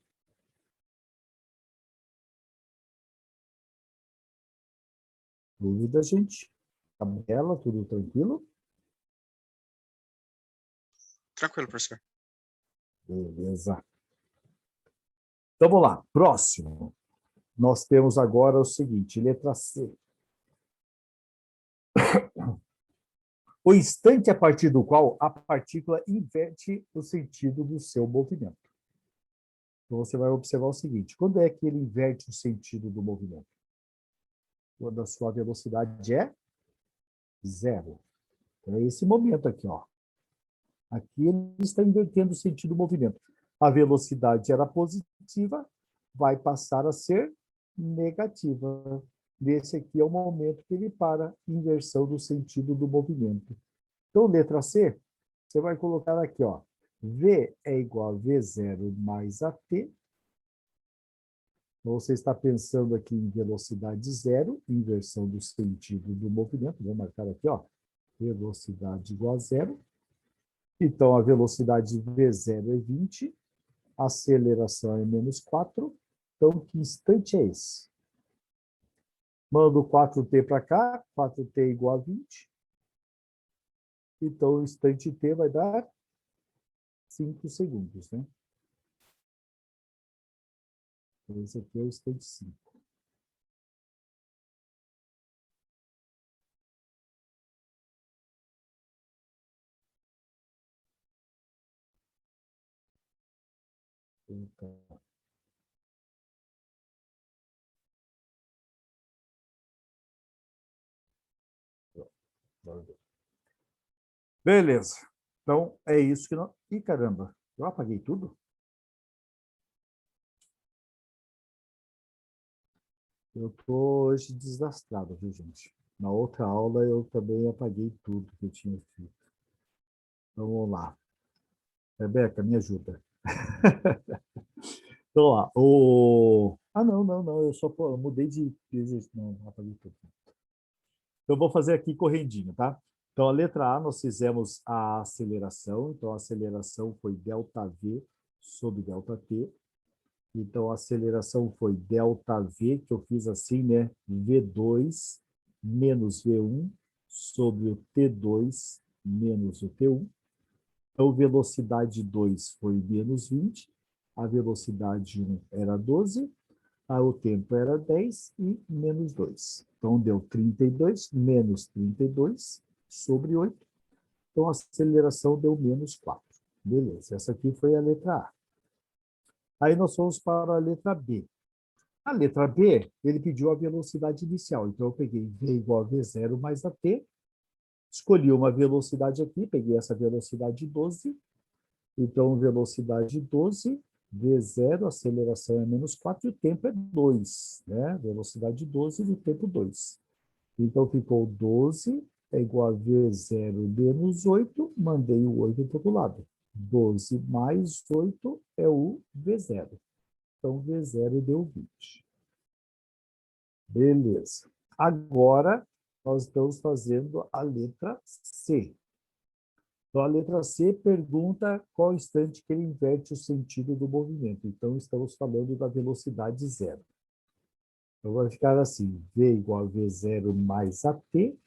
Dúvida, gente? Tabela, tudo tranquilo? Tranquilo, professor. Beleza. Então, vamos lá. Próximo. Nós temos agora o seguinte, letra C. O instante a partir do qual a partícula inverte o sentido do seu movimento. Então, você vai observar o seguinte, quando é que ele inverte o sentido do movimento? Quando a sua velocidade é 0. Então, é esse momento aqui, ó. Aqui ele está invertendo o sentido do movimento. A velocidade era positiva, vai passar a ser negativa. Esse aqui é o momento que ele para, inversão do sentido do movimento. Então, letra C, você vai colocar aqui, ó. V é igual a V0 mais AT. Então, você está pensando aqui em velocidade zero, inversão do sentido do movimento. Vou marcar aqui, ó. Velocidade igual a zero. Então, a velocidade V0 é 20, a aceleração é menos 4. Então, que instante é esse? Mando 4t para cá, 4t igual a 20. Então, o instante t vai dar 5 segundos, né? Então, esse aqui é o instante 5. Então, Beleza. Então, é isso que nós... Ih, caramba, eu apaguei tudo? Eu tô hoje desastrado, viu, gente? Na outra aula eu também apaguei tudo que eu tinha feito. Então, vamos lá. Rebeca, me ajuda. Então, lá, o... Ah, não, não, não, eu só eu mudei de... Não, apaguei tudo. Então, eu vou fazer aqui correndinho, tá? Então, a letra A, nós fizemos a aceleração. Então, a aceleração foi ΔV sobre ΔT. Então, a aceleração foi ΔV, que eu fiz assim, né? V2 menos V1 sobre o T2 menos o T1. Então, velocidade 2 foi menos 20, a velocidade 1 era 12, o tempo era 10 e menos 2. Então, deu 32 menos 32 sobre 8. Então, a aceleração deu menos 4. Beleza, essa aqui foi a letra A. Aí nós fomos para a letra B. A letra B, ele pediu a velocidade inicial. Então, eu peguei V igual a V0 mais a T, escolhi uma velocidade aqui, peguei essa velocidade 12. Então, velocidade 12, V0, aceleração é menos 4 e o tempo é 2, né? Velocidade 12 e o tempo 2. Então, ficou 12 é igual a V0 menos 8, mandei o 8 para o outro lado. 12 mais 8 é o V0. Então, V0 deu 20. Beleza. Agora, nós estamos fazendo a letra C. Então, a letra C pergunta qual instante que ele inverte o sentido do movimento. Então, estamos falando da velocidade zero. Então, vai ficar assim, V igual a V0 mais AT,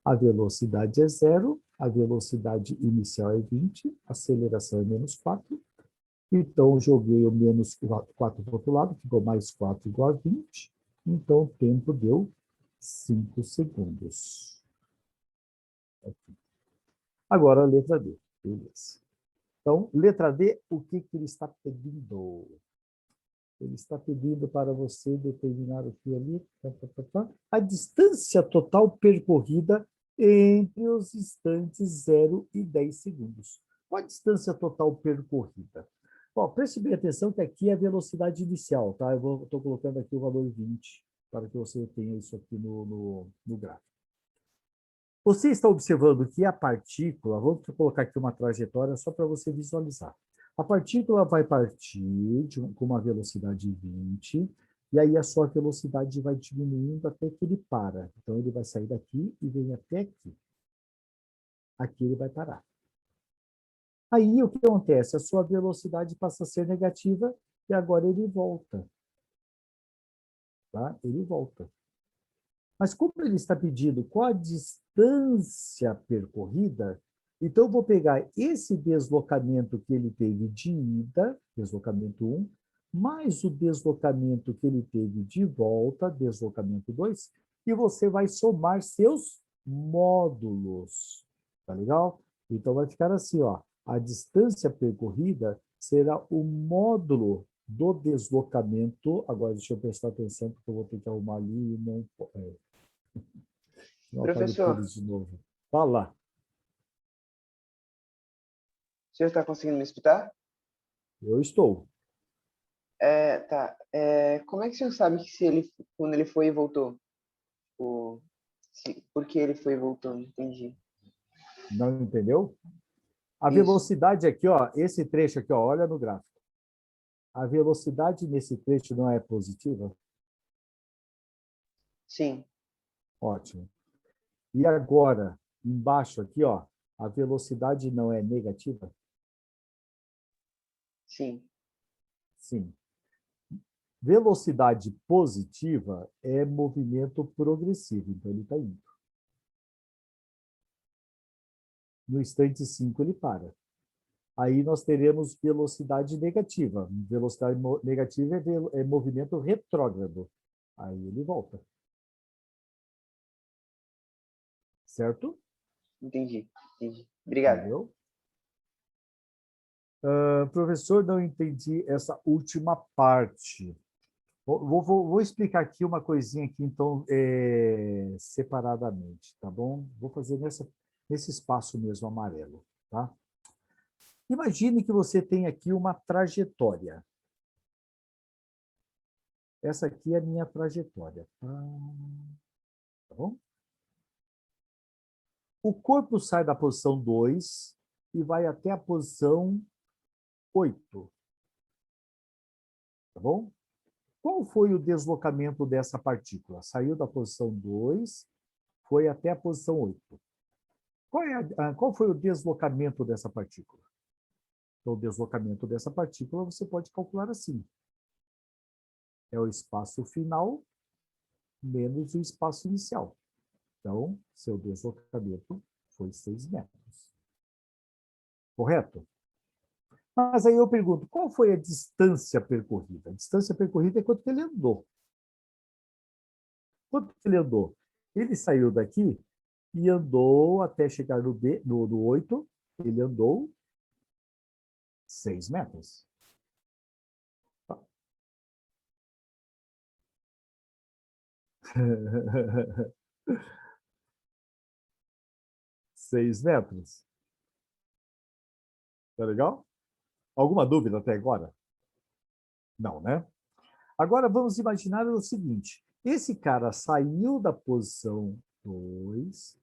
a velocidade é zero, a velocidade inicial é 20, a aceleração é menos 4. Então, joguei o menos 4 para o outro lado, ficou mais 4 igual a 20. Então, o tempo deu 5 segundos. Aqui. Agora, a letra D. Beleza. Então, letra D, o que ele está pedindo? Ele está pedindo para você determinar o que ali? A distância total percorrida entre os instantes 0 e 10 segundos. Qual a distância total percorrida? Bom, preste bem atenção que aqui é a velocidade inicial, tá? Eu estou colocando aqui o valor 20, para que você tenha isso aqui no gráfico. Você está observando que a partícula, vou colocar aqui uma trajetória só para você visualizar. A partícula vai partir com uma velocidade 20, e aí a sua velocidade vai diminuindo até que ele para. Então, ele vai sair daqui e vem até aqui. Aqui ele vai parar. Aí, o que acontece? A sua velocidade passa a ser negativa e agora ele volta. Tá? Ele volta. Mas como ele está pedindo qual a distância percorrida, então eu vou pegar esse deslocamento que ele teve de ida, deslocamento 1, mais o deslocamento que ele teve de volta, deslocamento 2, e você vai somar seus módulos. Tá legal? Então vai ficar assim, ó, a distância percorrida será o módulo do deslocamento. Agora deixa eu prestar atenção, porque eu vou ter que arrumar ali e não... Não apague tudo Professor, de novo. Fala. o senhor está conseguindo me escutar? Eu estou. Tá. Como é que o senhor sabe que se ele, quando ele foi e voltou? Por que ele foi e voltou? Não entendi. Não entendeu? A Isso. velocidade aqui, ó, esse trecho aqui, ó, olha no gráfico. A velocidade nesse trecho não é positiva? Sim. Ótimo. E agora, embaixo aqui, ó, a velocidade não é negativa? Sim. Sim. Velocidade positiva é movimento progressivo, então ele está indo. No instante 5 ele para. Aí nós teremos velocidade negativa. Velocidade negativa é movimento retrógrado. Aí ele volta. Certo? Entendi. Obrigado. Entendeu? Professor, não entendi essa última parte. Vou explicar aqui uma coisinha aqui, então, separadamente, tá bom? Vou fazer nesse espaço mesmo amarelo, tá? Imagine que você tem aqui uma trajetória. Essa aqui é a minha trajetória. Tá bom? O corpo sai da posição 2 e vai até a posição 8. Tá bom? Qual foi o deslocamento dessa partícula? Saiu da posição 2, foi até a posição 8. Qual foi o deslocamento dessa partícula? Então, o deslocamento dessa partícula você pode calcular assim. É o espaço final menos o espaço inicial. Então, seu deslocamento foi 6 metros. Correto? Mas aí eu pergunto, qual foi a distância percorrida? A distância percorrida é quanto ele andou. Quanto ele andou? Ele saiu daqui e andou até chegar no 8, ele andou 6 metros. Tá. 6 metros. Tá legal? Alguma dúvida até agora? Não, né? Agora vamos imaginar o seguinte: esse cara saiu da posição 2,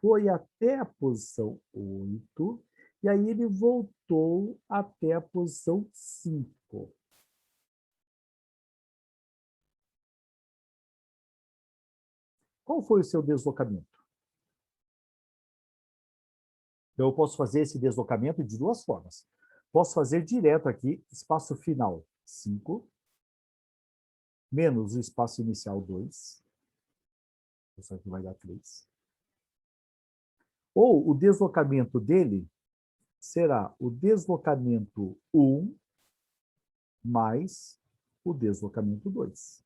foi até a posição 8, e aí ele voltou até a posição 5. Qual foi o seu deslocamento? Então, eu posso fazer esse deslocamento de duas formas. Posso fazer direto aqui, espaço final 5, menos o espaço inicial 2. Isso aqui vai dar 3. Ou o deslocamento dele será o deslocamento 1 mais o deslocamento 2.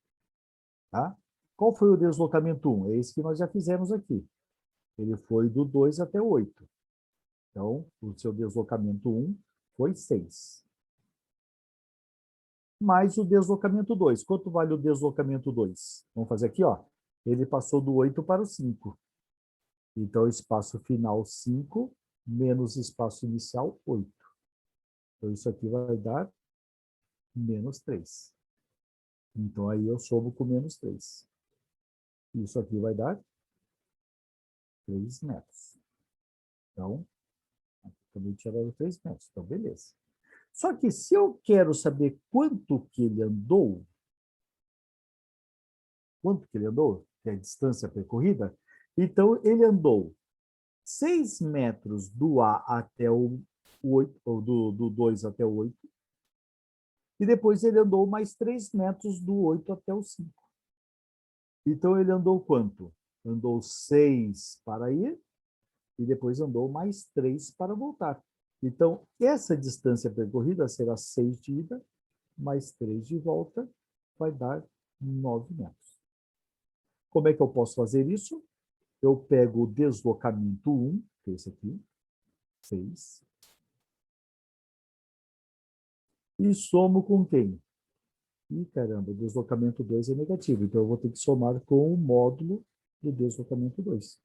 Tá? Qual foi o deslocamento 1? É esse que nós já fizemos aqui. Ele foi do 2 até o 8. Então, o seu deslocamento 1 foi 6. Mais o deslocamento 2. Quanto vale o deslocamento 2? Vamos fazer aqui, ó. Ele passou do 8 para o 5. Então, espaço final 5, menos espaço inicial 8. Então, isso aqui vai dar menos 3. Então, aí eu somo com menos 3. Isso aqui vai dar 3 metros. Então, também tiraram 3 metros. Então, beleza. Só que se eu quero saber quanto que ele andou, que é a distância percorrida, então ele andou 6 metros do A até o 8, ou do 2 até o 8, e depois ele andou mais 3 metros do 8 até o 5. Então ele andou quanto? Andou 6 para ir, e depois andou mais 3 para voltar. Então, essa distância percorrida será 6 de ida, mais 3 de volta, vai dar 9 metros. Como é que eu posso fazer isso? Eu pego o deslocamento 1, que é esse aqui, 6, e somo com quem? Ih, caramba, o deslocamento 2 é negativo, então eu vou ter que somar com o módulo do deslocamento 2.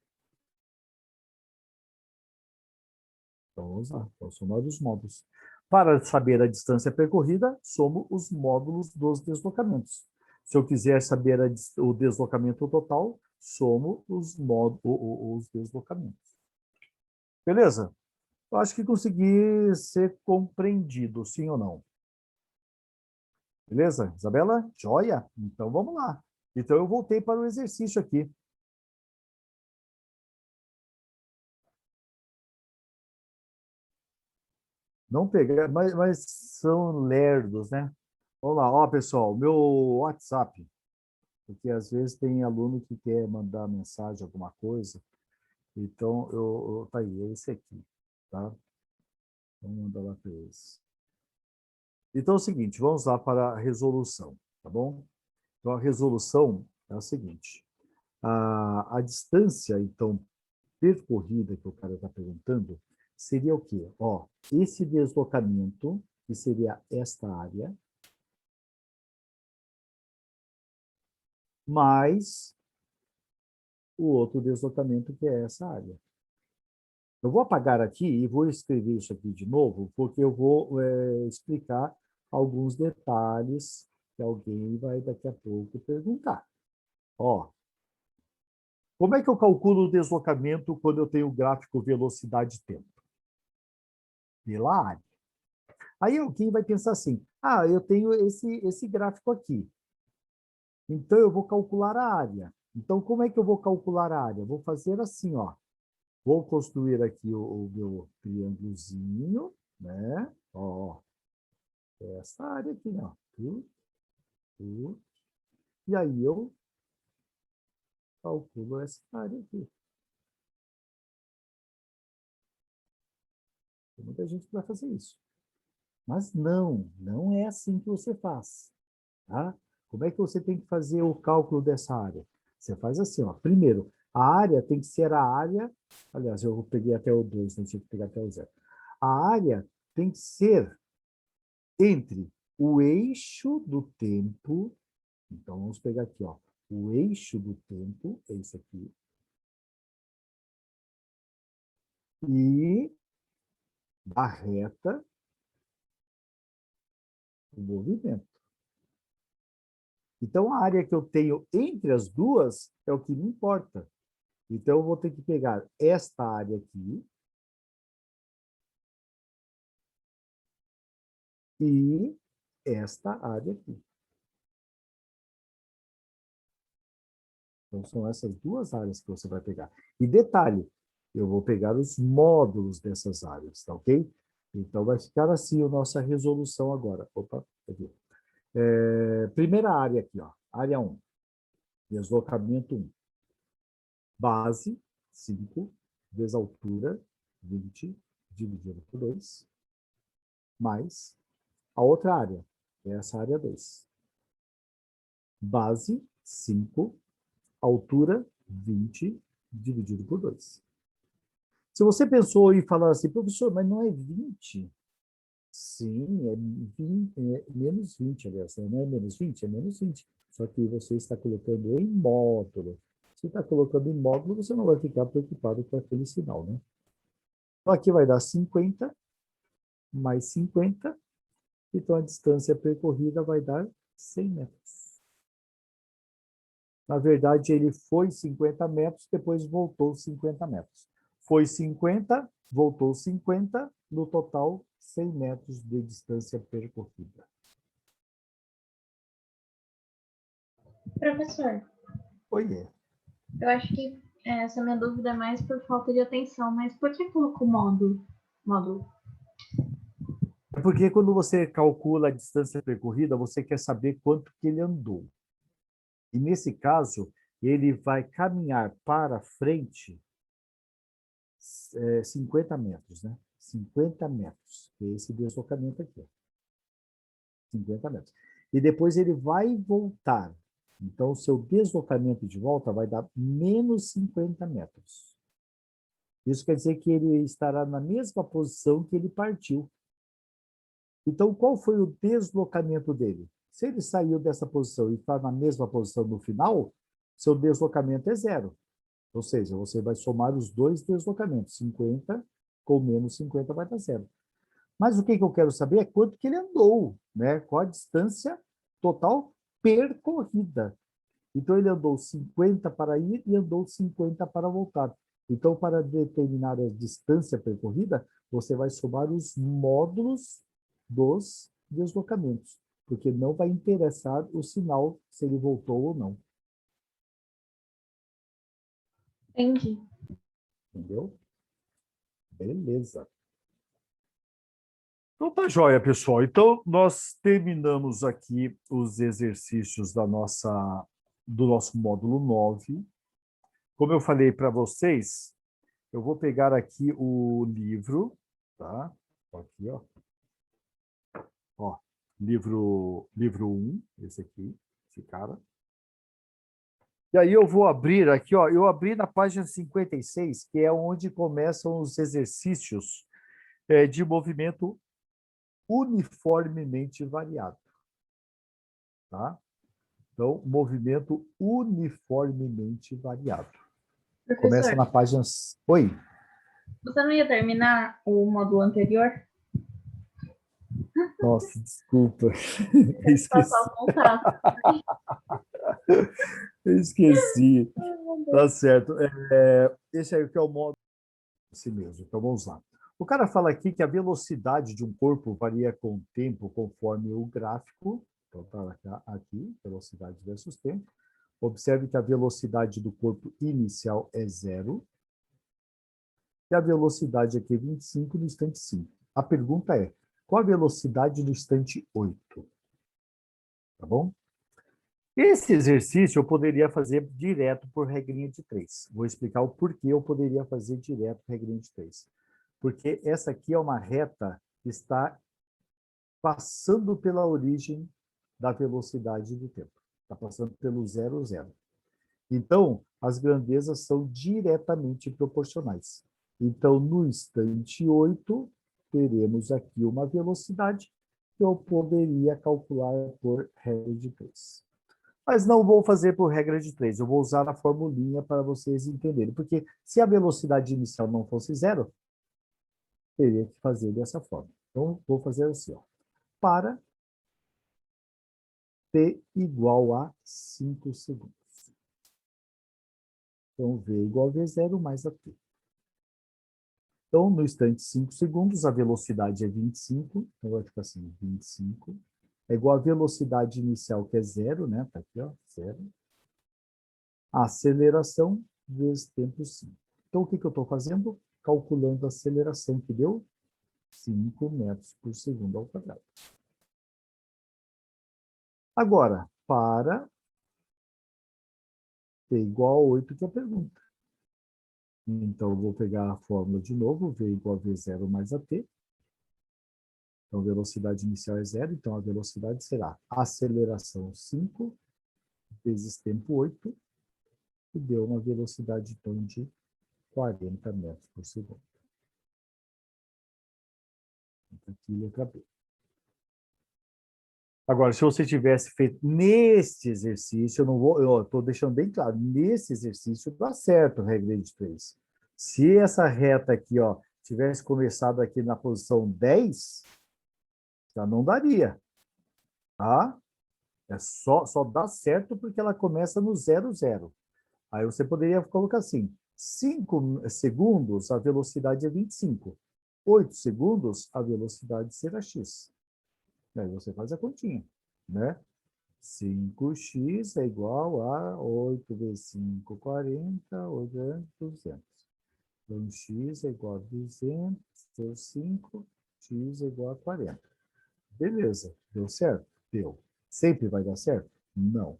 Então, vamos lá, vou somar os módulos. Para saber a distância percorrida, somo os módulos dos deslocamentos. Se eu quiser saber o deslocamento total, somo os deslocamentos. Beleza? Eu acho que consegui ser compreendido, sim ou não? Beleza, Isabela? Joia? Então, vamos lá. Então, eu voltei para o exercício aqui. Não pegar, mas são lerdos, né? Vamos lá, ó, pessoal, meu WhatsApp, porque às vezes tem aluno que quer mandar mensagem, alguma coisa, então, tá aí, é esse aqui, tá? Vamos mandar lá para eles. Então, é o seguinte, vamos lá para a resolução, tá bom? Então, a resolução é a seguinte, a distância, então, percorrida que o cara está perguntando, seria o quê? Ó, esse deslocamento, que seria esta área, mais o outro deslocamento, que é essa área. Eu vou apagar aqui e vou escrever isso aqui de novo, porque eu vou explicar alguns detalhes que alguém vai daqui a pouco perguntar. Ó, como é que eu calculo o deslocamento quando eu tenho o gráfico velocidade-tempo? Pela área. Aí alguém vai pensar assim, eu tenho esse gráfico aqui. Então, eu vou calcular a área. Então, como é que eu vou calcular a área? Vou fazer assim, ó. Vou construir aqui o meu triângulozinho, né? Ó, essa área aqui, ó. E aí eu calculo essa área aqui. Tem muita gente que vai fazer isso. Mas não é assim que você faz. Tá? Como é que você tem que fazer o cálculo dessa área? Você faz assim, ó. Primeiro, a área tem que ser a área. Aliás, eu peguei até o 2, não tinha que pegar até o 0. A área tem que ser entre o eixo do tempo. Então, vamos pegar aqui, ó. O eixo do tempo, é isso aqui. E a reta do movimento. Então, a área que eu tenho entre as duas é o que me importa. Então, eu vou ter que pegar esta área aqui e esta área aqui. Então, são essas duas áreas que você vai pegar. E detalhe, eu vou pegar os módulos dessas áreas, tá ok? Então, vai ficar assim a nossa resolução agora. Opa, aqui. Primeira área aqui, ó. Área 1. Deslocamento 1. Base, 5, vezes altura, 20, dividido por 2, mais a outra área, que é essa área 2. Base, 5, altura, 20, dividido por 2. Se você pensou em falar assim, professor, mas não é 20? Sim, é, 20, é menos 20, aliás. Não é menos 20? É menos 20. Só que você está colocando em módulo. Se está colocando em módulo, você não vai ficar preocupado com aquele sinal, né? Então, aqui vai dar 50, mais 50. Então, a distância percorrida vai dar 100 metros. Na verdade, ele foi 50 metros, depois voltou 50 metros. Foi 50, voltou 50, no total, 100 metros de distância percorrida. Professor, Oiê. eu acho que essa minha dúvida é mais por falta de atenção, mas por que colocou módulo? Módulo. É porque quando você calcula a distância percorrida, você quer saber quanto que ele andou. E nesse caso, ele vai caminhar para frente 50 metros, né? 50 metros. Esse deslocamento aqui. 50 metros. E depois ele vai voltar. Então, o seu deslocamento de volta vai dar menos 50 metros. Isso quer dizer que ele estará na mesma posição que ele partiu. Então, qual foi o deslocamento dele? Se ele saiu dessa posição e está na mesma posição no final, seu deslocamento é 0. Ou seja, você vai somar os dois deslocamentos. 50 com menos 50 vai dar 0. Mas o que eu quero saber é quanto que ele andou, né? Qual a distância total percorrida. Então, ele andou 50 para ir e andou 50 para voltar. Então, para determinar a distância percorrida, você vai somar os módulos dos deslocamentos, porque não vai interessar o sinal se ele voltou ou não. Entendi. Entendeu? Beleza. Então tá joia, pessoal. Então, nós terminamos aqui os exercícios do nosso módulo 9. Como eu falei para vocês, eu vou pegar aqui o livro, tá? Aqui, ó. Ó, livro 1, esse aqui, esse cara. E aí eu vou abrir aqui, ó, eu abri na página 56, que é onde começam os exercícios de movimento uniformemente variado. Tá? Então, movimento uniformemente variado. Começa Professor, na página... Oi. Você não ia terminar o módulo anterior? Nossa, desculpa. Tem que passar Esqueci. o contato. Esqueci. Tá certo. Esse aí que é o modo assim mesmo. Então vamos lá. O cara fala aqui que a velocidade de um corpo varia com o tempo conforme o gráfico. Então tá aqui, velocidade versus tempo. Observe que a velocidade do corpo inicial é 0. E a velocidade aqui é 25 no instante 5. A pergunta é, qual a velocidade no instante 8? Tá bom? Esse exercício eu poderia fazer direto por regrinha de 3. Vou explicar o porquê eu poderia fazer direto por regrinha de 3. Porque essa aqui é uma reta que está passando pela origem da velocidade do tempo. Está passando pelo 0, 0. Então, as grandezas são diretamente proporcionais. Então, no instante 8, teremos aqui uma velocidade que eu poderia calcular por regra de 3. Mas não vou fazer por regra de 3, eu vou usar a formulinha para vocês entenderem. Porque se a velocidade inicial não fosse 0, teria que fazer dessa forma. Então, vou fazer assim, ó. Para t igual a 5 segundos. Então, v igual a v0 mais a t. Então, no instante 5 segundos, a velocidade é 25. Então, vai ficar assim, 25. É igual a velocidade inicial, que é 0, né? Tá aqui, ó, 0. A aceleração vezes tempo 5. Então, o que eu estou fazendo? Calculando a aceleração, que deu 5 metros por segundo ao quadrado. Agora, para t igual a 8, que é a pergunta. Então, eu vou pegar a fórmula de novo, v igual a v0 mais a t. Então, a velocidade inicial é 0, então a velocidade será aceleração 5 vezes tempo 8, que deu uma velocidade, então, de 40 metros por segundo. Então, aqui, letra B. Agora, se você tivesse feito neste exercício, eu estou deixando bem claro, nesse exercício dá certo a regra de 3. Se essa reta aqui, ó, tivesse começado aqui na posição 10, já não daria, tá? Só dá certo porque ela começa no 0, 0. Aí você poderia colocar assim, 5 segundos, a velocidade é 25. 8 segundos, a velocidade será x. Aí você faz a continha, né? 5x é igual a 8 vezes 5, 40, 8 vezes 200. Então, x é igual a 200, vezes 5, x é igual a 40. Beleza, deu certo? Deu. Sempre vai dar certo? Não.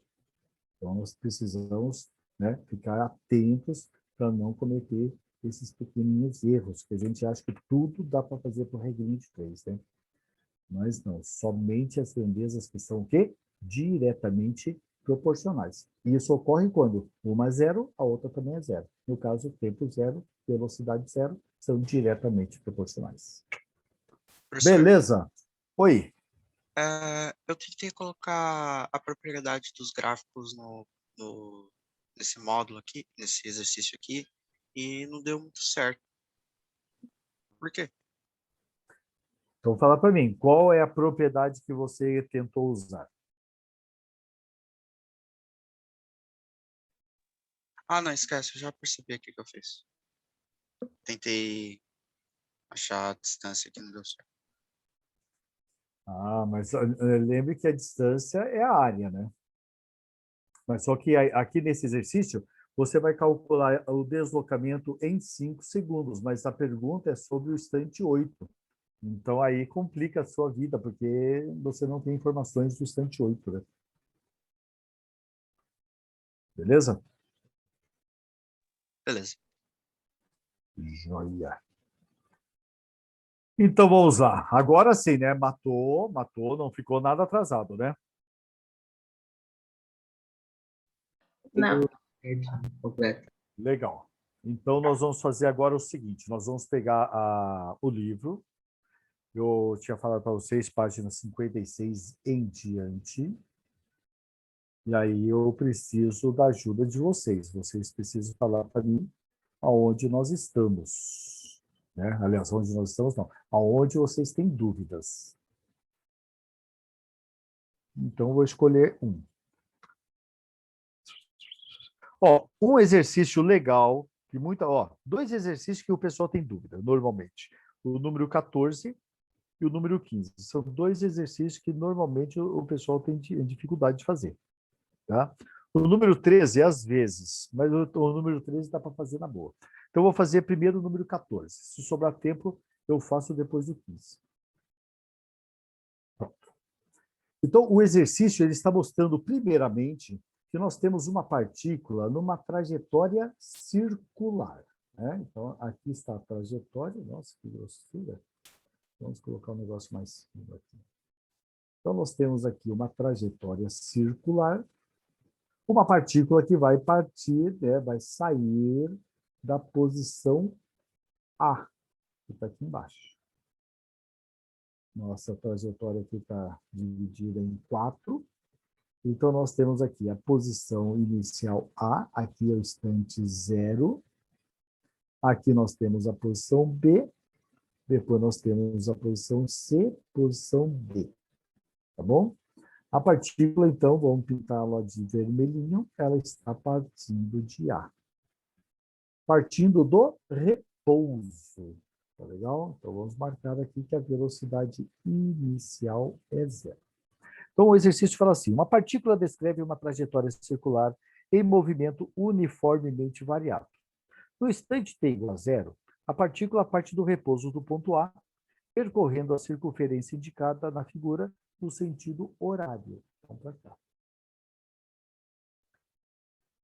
Então, nós precisamos, né, ficar atentos para não cometer esses pequenos erros, que a gente acha que tudo dá para fazer por regrinha de 3, né? Mas não, somente as grandezas que são o quê? Diretamente proporcionais. E isso ocorre quando uma é 0, a outra também é 0. No caso, tempo 0, velocidade 0, são diretamente proporcionais. Professor, Beleza? Oi. eu tentei colocar a propriedade dos gráficos nesse módulo aqui, nesse exercício aqui, e não deu muito certo. Por quê? Então, fala para mim, qual é a propriedade que você tentou usar? Ah, não, esquece, eu já percebi aqui o que eu fiz. Tentei achar a distância que não deu certo. Ah, mas lembre que a distância é a área, né? Mas só que aqui nesse exercício, você vai calcular o deslocamento em 5 segundos, mas a pergunta é sobre o instante 8. Então, aí complica a sua vida, porque você não tem informações do instante 8, né? Beleza? Beleza. Joia. Então, vamos lá. Agora sim, né? Matou, não ficou nada atrasado, né? Não. Completo. Legal. Então, nós vamos fazer agora o seguinte: nós vamos pegar o livro. Eu tinha falado para vocês, página 56 em diante. E aí eu preciso da ajuda de vocês. Vocês precisam falar para mim aonde nós estamos. né? Aliás, onde nós estamos, não. Aonde vocês têm dúvidas. Então, eu vou escolher um. Ó, um exercício legal, dois exercícios que o pessoal tem dúvida, normalmente. O número 14 e o número 15. São dois exercícios que normalmente o pessoal tem dificuldade de fazer. Tá? O número 13, às vezes, mas o número 13 dá para fazer na boa. Então, eu vou fazer primeiro o número 14. Se sobrar tempo, eu faço depois do 15. Pronto. Então, o exercício ele está mostrando, primeiramente, que nós temos uma partícula numa trajetória circular. Né? Então, aqui está a trajetória. Nossa, que grossura. Vamos colocar um negócio mais fino aqui. Então, nós temos aqui uma trajetória circular, uma partícula que vai partir, né, vai sair da posição A, que está aqui embaixo. Nossa trajetória aqui está dividida em 4. Então, nós temos aqui a posição inicial A, aqui é o instante 0. Aqui nós temos a posição B, depois nós temos a posição C, posição D. Tá bom? A partícula, então, vamos pintá-la de vermelhinho, ela está partindo de A. Partindo do repouso. Tá legal? Então, vamos marcar aqui que a velocidade inicial é 0. Então, o exercício fala assim, uma partícula descreve uma trajetória circular em movimento uniformemente variado. No instante t igual a 0, a partícula parte do repouso do ponto A, percorrendo a circunferência indicada na figura no sentido horário. Vamos para cá.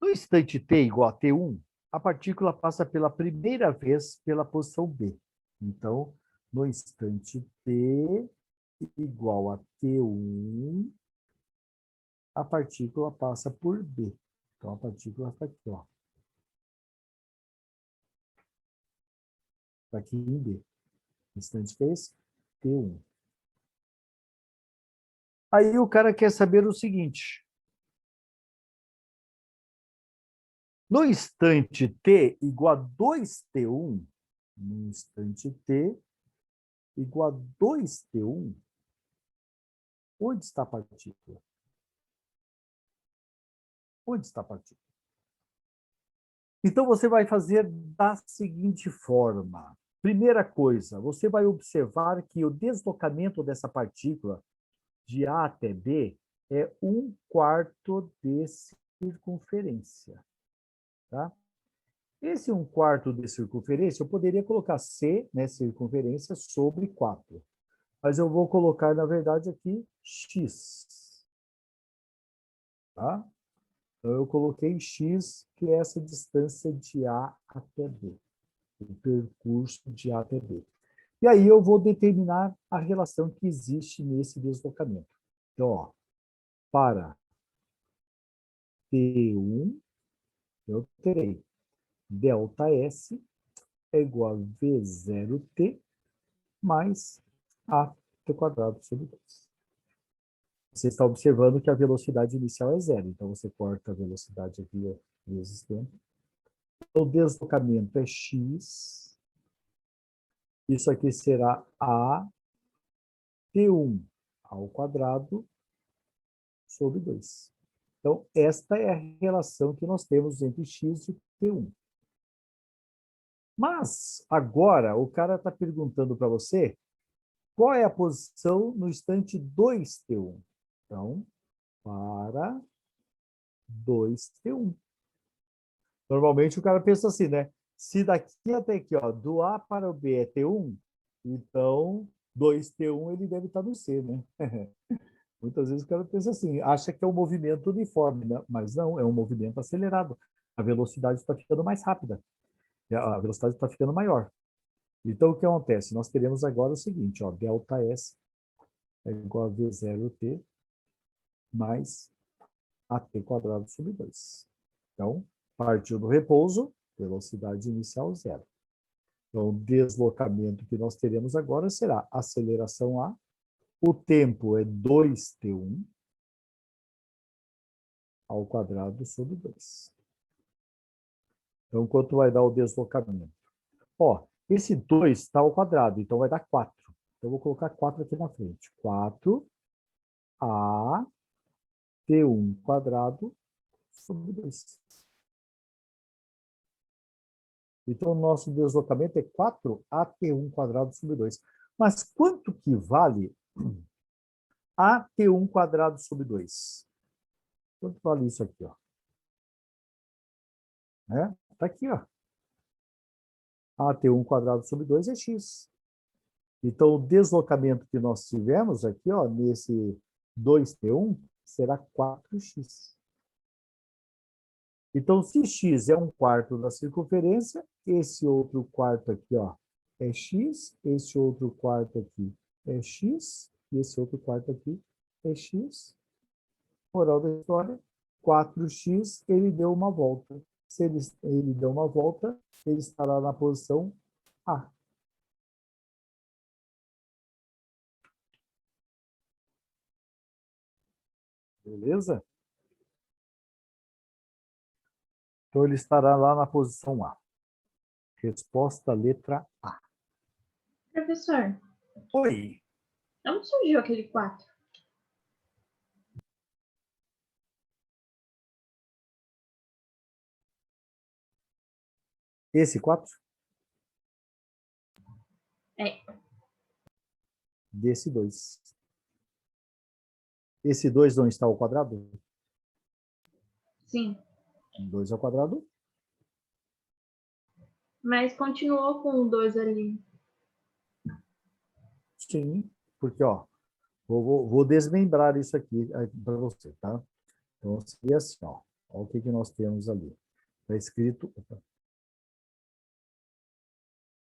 No instante t igual a t1, a partícula passa pela primeira vez pela posição B. Então, no instante t igual a t1, a partícula passa por B. Então, a partícula está aqui, ó. Está aqui em B. Instante que é esse? T1. Aí o cara quer saber o seguinte. No instante t igual a 2t1, no instante t igual a 2t1, onde está a partícula? Onde está a partícula? Então, você vai fazer da seguinte forma. Primeira coisa, você vai observar que o deslocamento dessa partícula de A até B é 1/4 de circunferência. Tá? Esse 1/4 de circunferência, eu poderia colocar C, né, circunferência, sobre 4. Mas eu vou colocar, na verdade, aqui X. Tá? Então, eu coloquei X, que é essa distância de A até B. O percurso de A até B. E aí eu vou determinar a relação que existe nesse deslocamento. Então, ó, para T1, eu terei ΔS é igual a V0T mais AT² sobre 2. Você está observando que a velocidade inicial é 0, então você corta a velocidade aqui vezes tempo. O deslocamento é x. Isso aqui será a T1 ao quadrado sobre 2. Então, esta é a relação que nós temos entre x e T1. Mas, agora, o cara está perguntando para você qual é a posição no instante 2t1. Então, para 2t1. Normalmente, o cara pensa assim, né? Se daqui até aqui, ó, do A para o B é t1, então 2t1 ele deve estar no C, né? Muitas vezes o cara pensa assim, acha que é um movimento uniforme, né? Mas não, é um movimento acelerado. A velocidade está ficando mais rápida. A velocidade está ficando maior. Então, o que acontece? Nós teremos agora o seguinte, ó, ΔS é igual a V0T mais AT² sobre 2. Então, partiu do repouso, velocidade inicial 0. Então, o deslocamento que nós teremos agora será aceleração A, o tempo é 2t1 ao quadrado sobre 2. Então, quanto vai dar o deslocamento? Ó, Esse 2 está ao quadrado, então vai dar 4. Então, eu vou colocar 4 aqui na frente. 4A T1 quadrado sobre 2. Então, o nosso deslocamento é 4AT1 quadrado sobre 2. Mas quanto que vale AT1 quadrado sobre 2? Quanto vale isso aqui, ó? Tá aqui, ó. AT1 quadrado sobre 2 é x. Então, o deslocamento que nós tivemos aqui, ó, nesse 2T1, será 4x. Então, se x é 1/4 da circunferência, esse outro quarto aqui, ó, é x, esse outro quarto aqui é x, e esse outro quarto aqui é x. Moral da história, 4x, ele deu uma volta. Se ele deu uma volta, ele estará na posição A. Beleza? Então, ele estará lá na posição A. Resposta letra A. Professor, Oi. onde surgiu aquele 4? Esse 4? É. Desse 2. Esse 2 não está ao quadrado? Sim. 2 ao quadrado? Mas continuou com o 2 ali. Sim. Porque, ó, vou desmembrar isso aqui para você, tá? Então, seria assim, ó. Olha o que nós temos ali. Está escrito...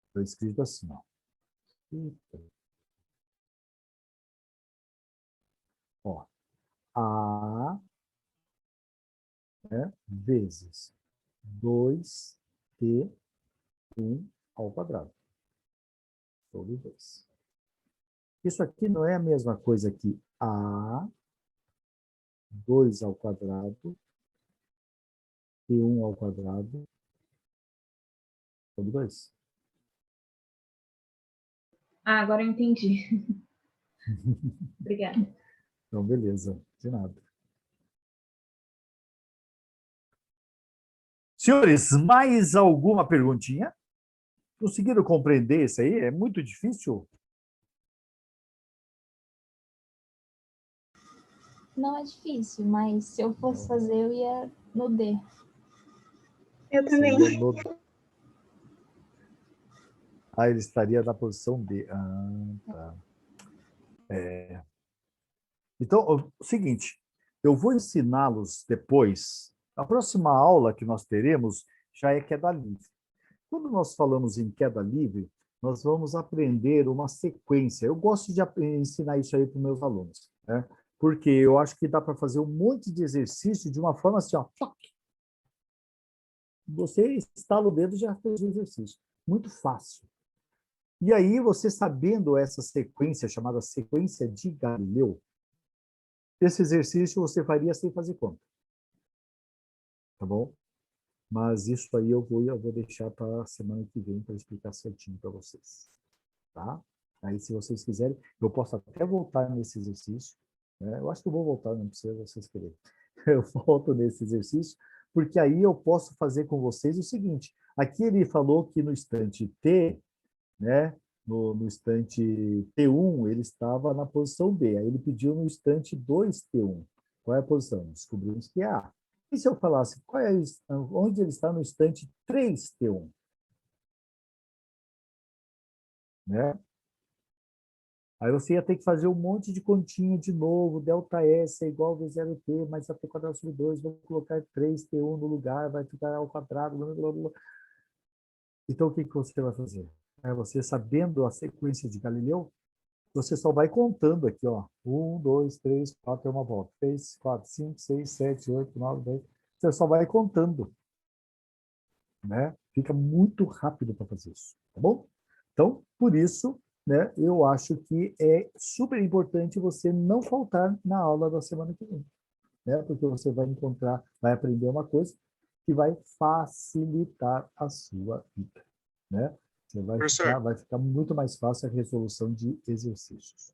Está escrito assim, ó. Eita. Ó. A, né, vezes 2T1 ao quadrado. Sobre 2. Isso aqui não é a mesma coisa que A, 2 ao quadrado, T1 ao quadrado, sobre 2. Ah, agora eu entendi. Obrigada. Então, beleza. De nada. Senhores, mais alguma perguntinha? Conseguiram compreender isso aí? É muito difícil? Não é difícil, mas se eu fosse fazer, eu ia no D. Eu também. Seria no... Ah, ele estaria na posição D. Ah, tá. Então, o seguinte, eu vou ensiná-los depois. A próxima aula que nós teremos já é queda livre. Quando nós falamos em queda livre, nós vamos aprender uma sequência. Eu gosto de ensinar isso aí para os meus alunos, né? Porque eu acho que dá para fazer um monte de exercício de uma forma assim, ó. Você estala o dedo e já fez o exercício. Muito fácil. E aí, você sabendo essa sequência, chamada sequência de Galileu, esse exercício você faria sem fazer conta. Tá bom? Mas isso aí eu vou deixar para a semana que vem para explicar certinho para vocês. Tá? Aí, se vocês quiserem, eu posso até voltar nesse exercício. Né? Eu acho que eu vou voltar, não precisa vocês quererem. Eu volto nesse exercício, porque aí eu posso fazer com vocês o seguinte. Aqui ele falou que no instante T, né, no instante T1, ele estava na posição B. Aí ele pediu no instante 2T1. Qual é a posição? Descobrimos que é A. E se eu falasse onde ele está no instante 3T1? Né? Aí você ia ter que fazer um monte de continha de novo, ΔS é igual a V0T, mais AT quadrado sobre 2, vou colocar 3T1 no lugar, vai ficar ao quadrado, blá, blá, blá. Então, o que você vai fazer? Você, sabendo a sequência de Galileu, você só vai contando aqui, ó. 1, 2, 3, 4, é uma volta. 3, 4, 5, 6, 7, 8, 9, 10. Você só vai contando, né? Fica muito rápido para fazer isso, tá bom? Então, por isso, né, eu acho que é super importante você não faltar na aula da semana que vem, né? Porque você vai encontrar, vai aprender uma coisa que vai facilitar a sua vida, né? Você Professor. vai ficar muito mais fácil a resolução de exercícios.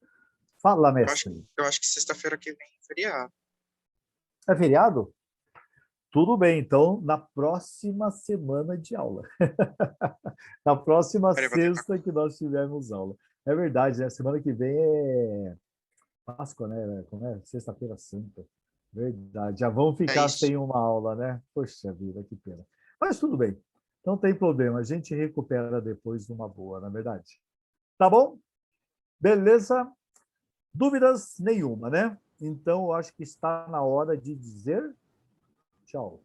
Fala, mestre. Eu acho que sexta-feira que vem é feriado. É feriado? Tudo bem, então, na próxima semana de aula. Na próxima Peraí, vou tentar. sexta que nós tivermos aula. É verdade, né? Semana que vem é Páscoa, né? Como é? Sexta-feira Santa. Verdade. Já vão ficar isso. sem uma aula, né? Poxa vida, que pena. Mas tudo bem. Não tem problema. A gente recupera depois numa boa, na verdade. Tá bom? Beleza? Dúvidas nenhuma, né? Então, eu acho que está na hora de dizer tchau.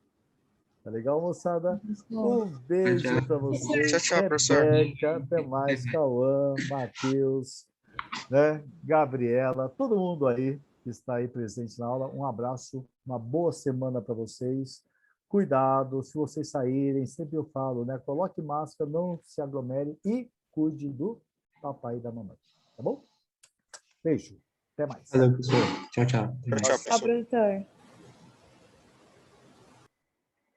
Tá legal, moçada? Um beijo para vocês. Tchau, professor. Rebeca, até mais. Cauã, Matheus, né? Gabriela, todo mundo aí que está aí presente na aula. Um abraço, uma boa semana para vocês. Cuidado, se vocês saírem, sempre eu falo, né? Coloque máscara, não se aglomere e cuide do papai e da mamãe. Tá bom? Beijo. Até mais. Valeu, professor. Tchau, tchau. Até mais. Tchau, Tchau, professor. professor.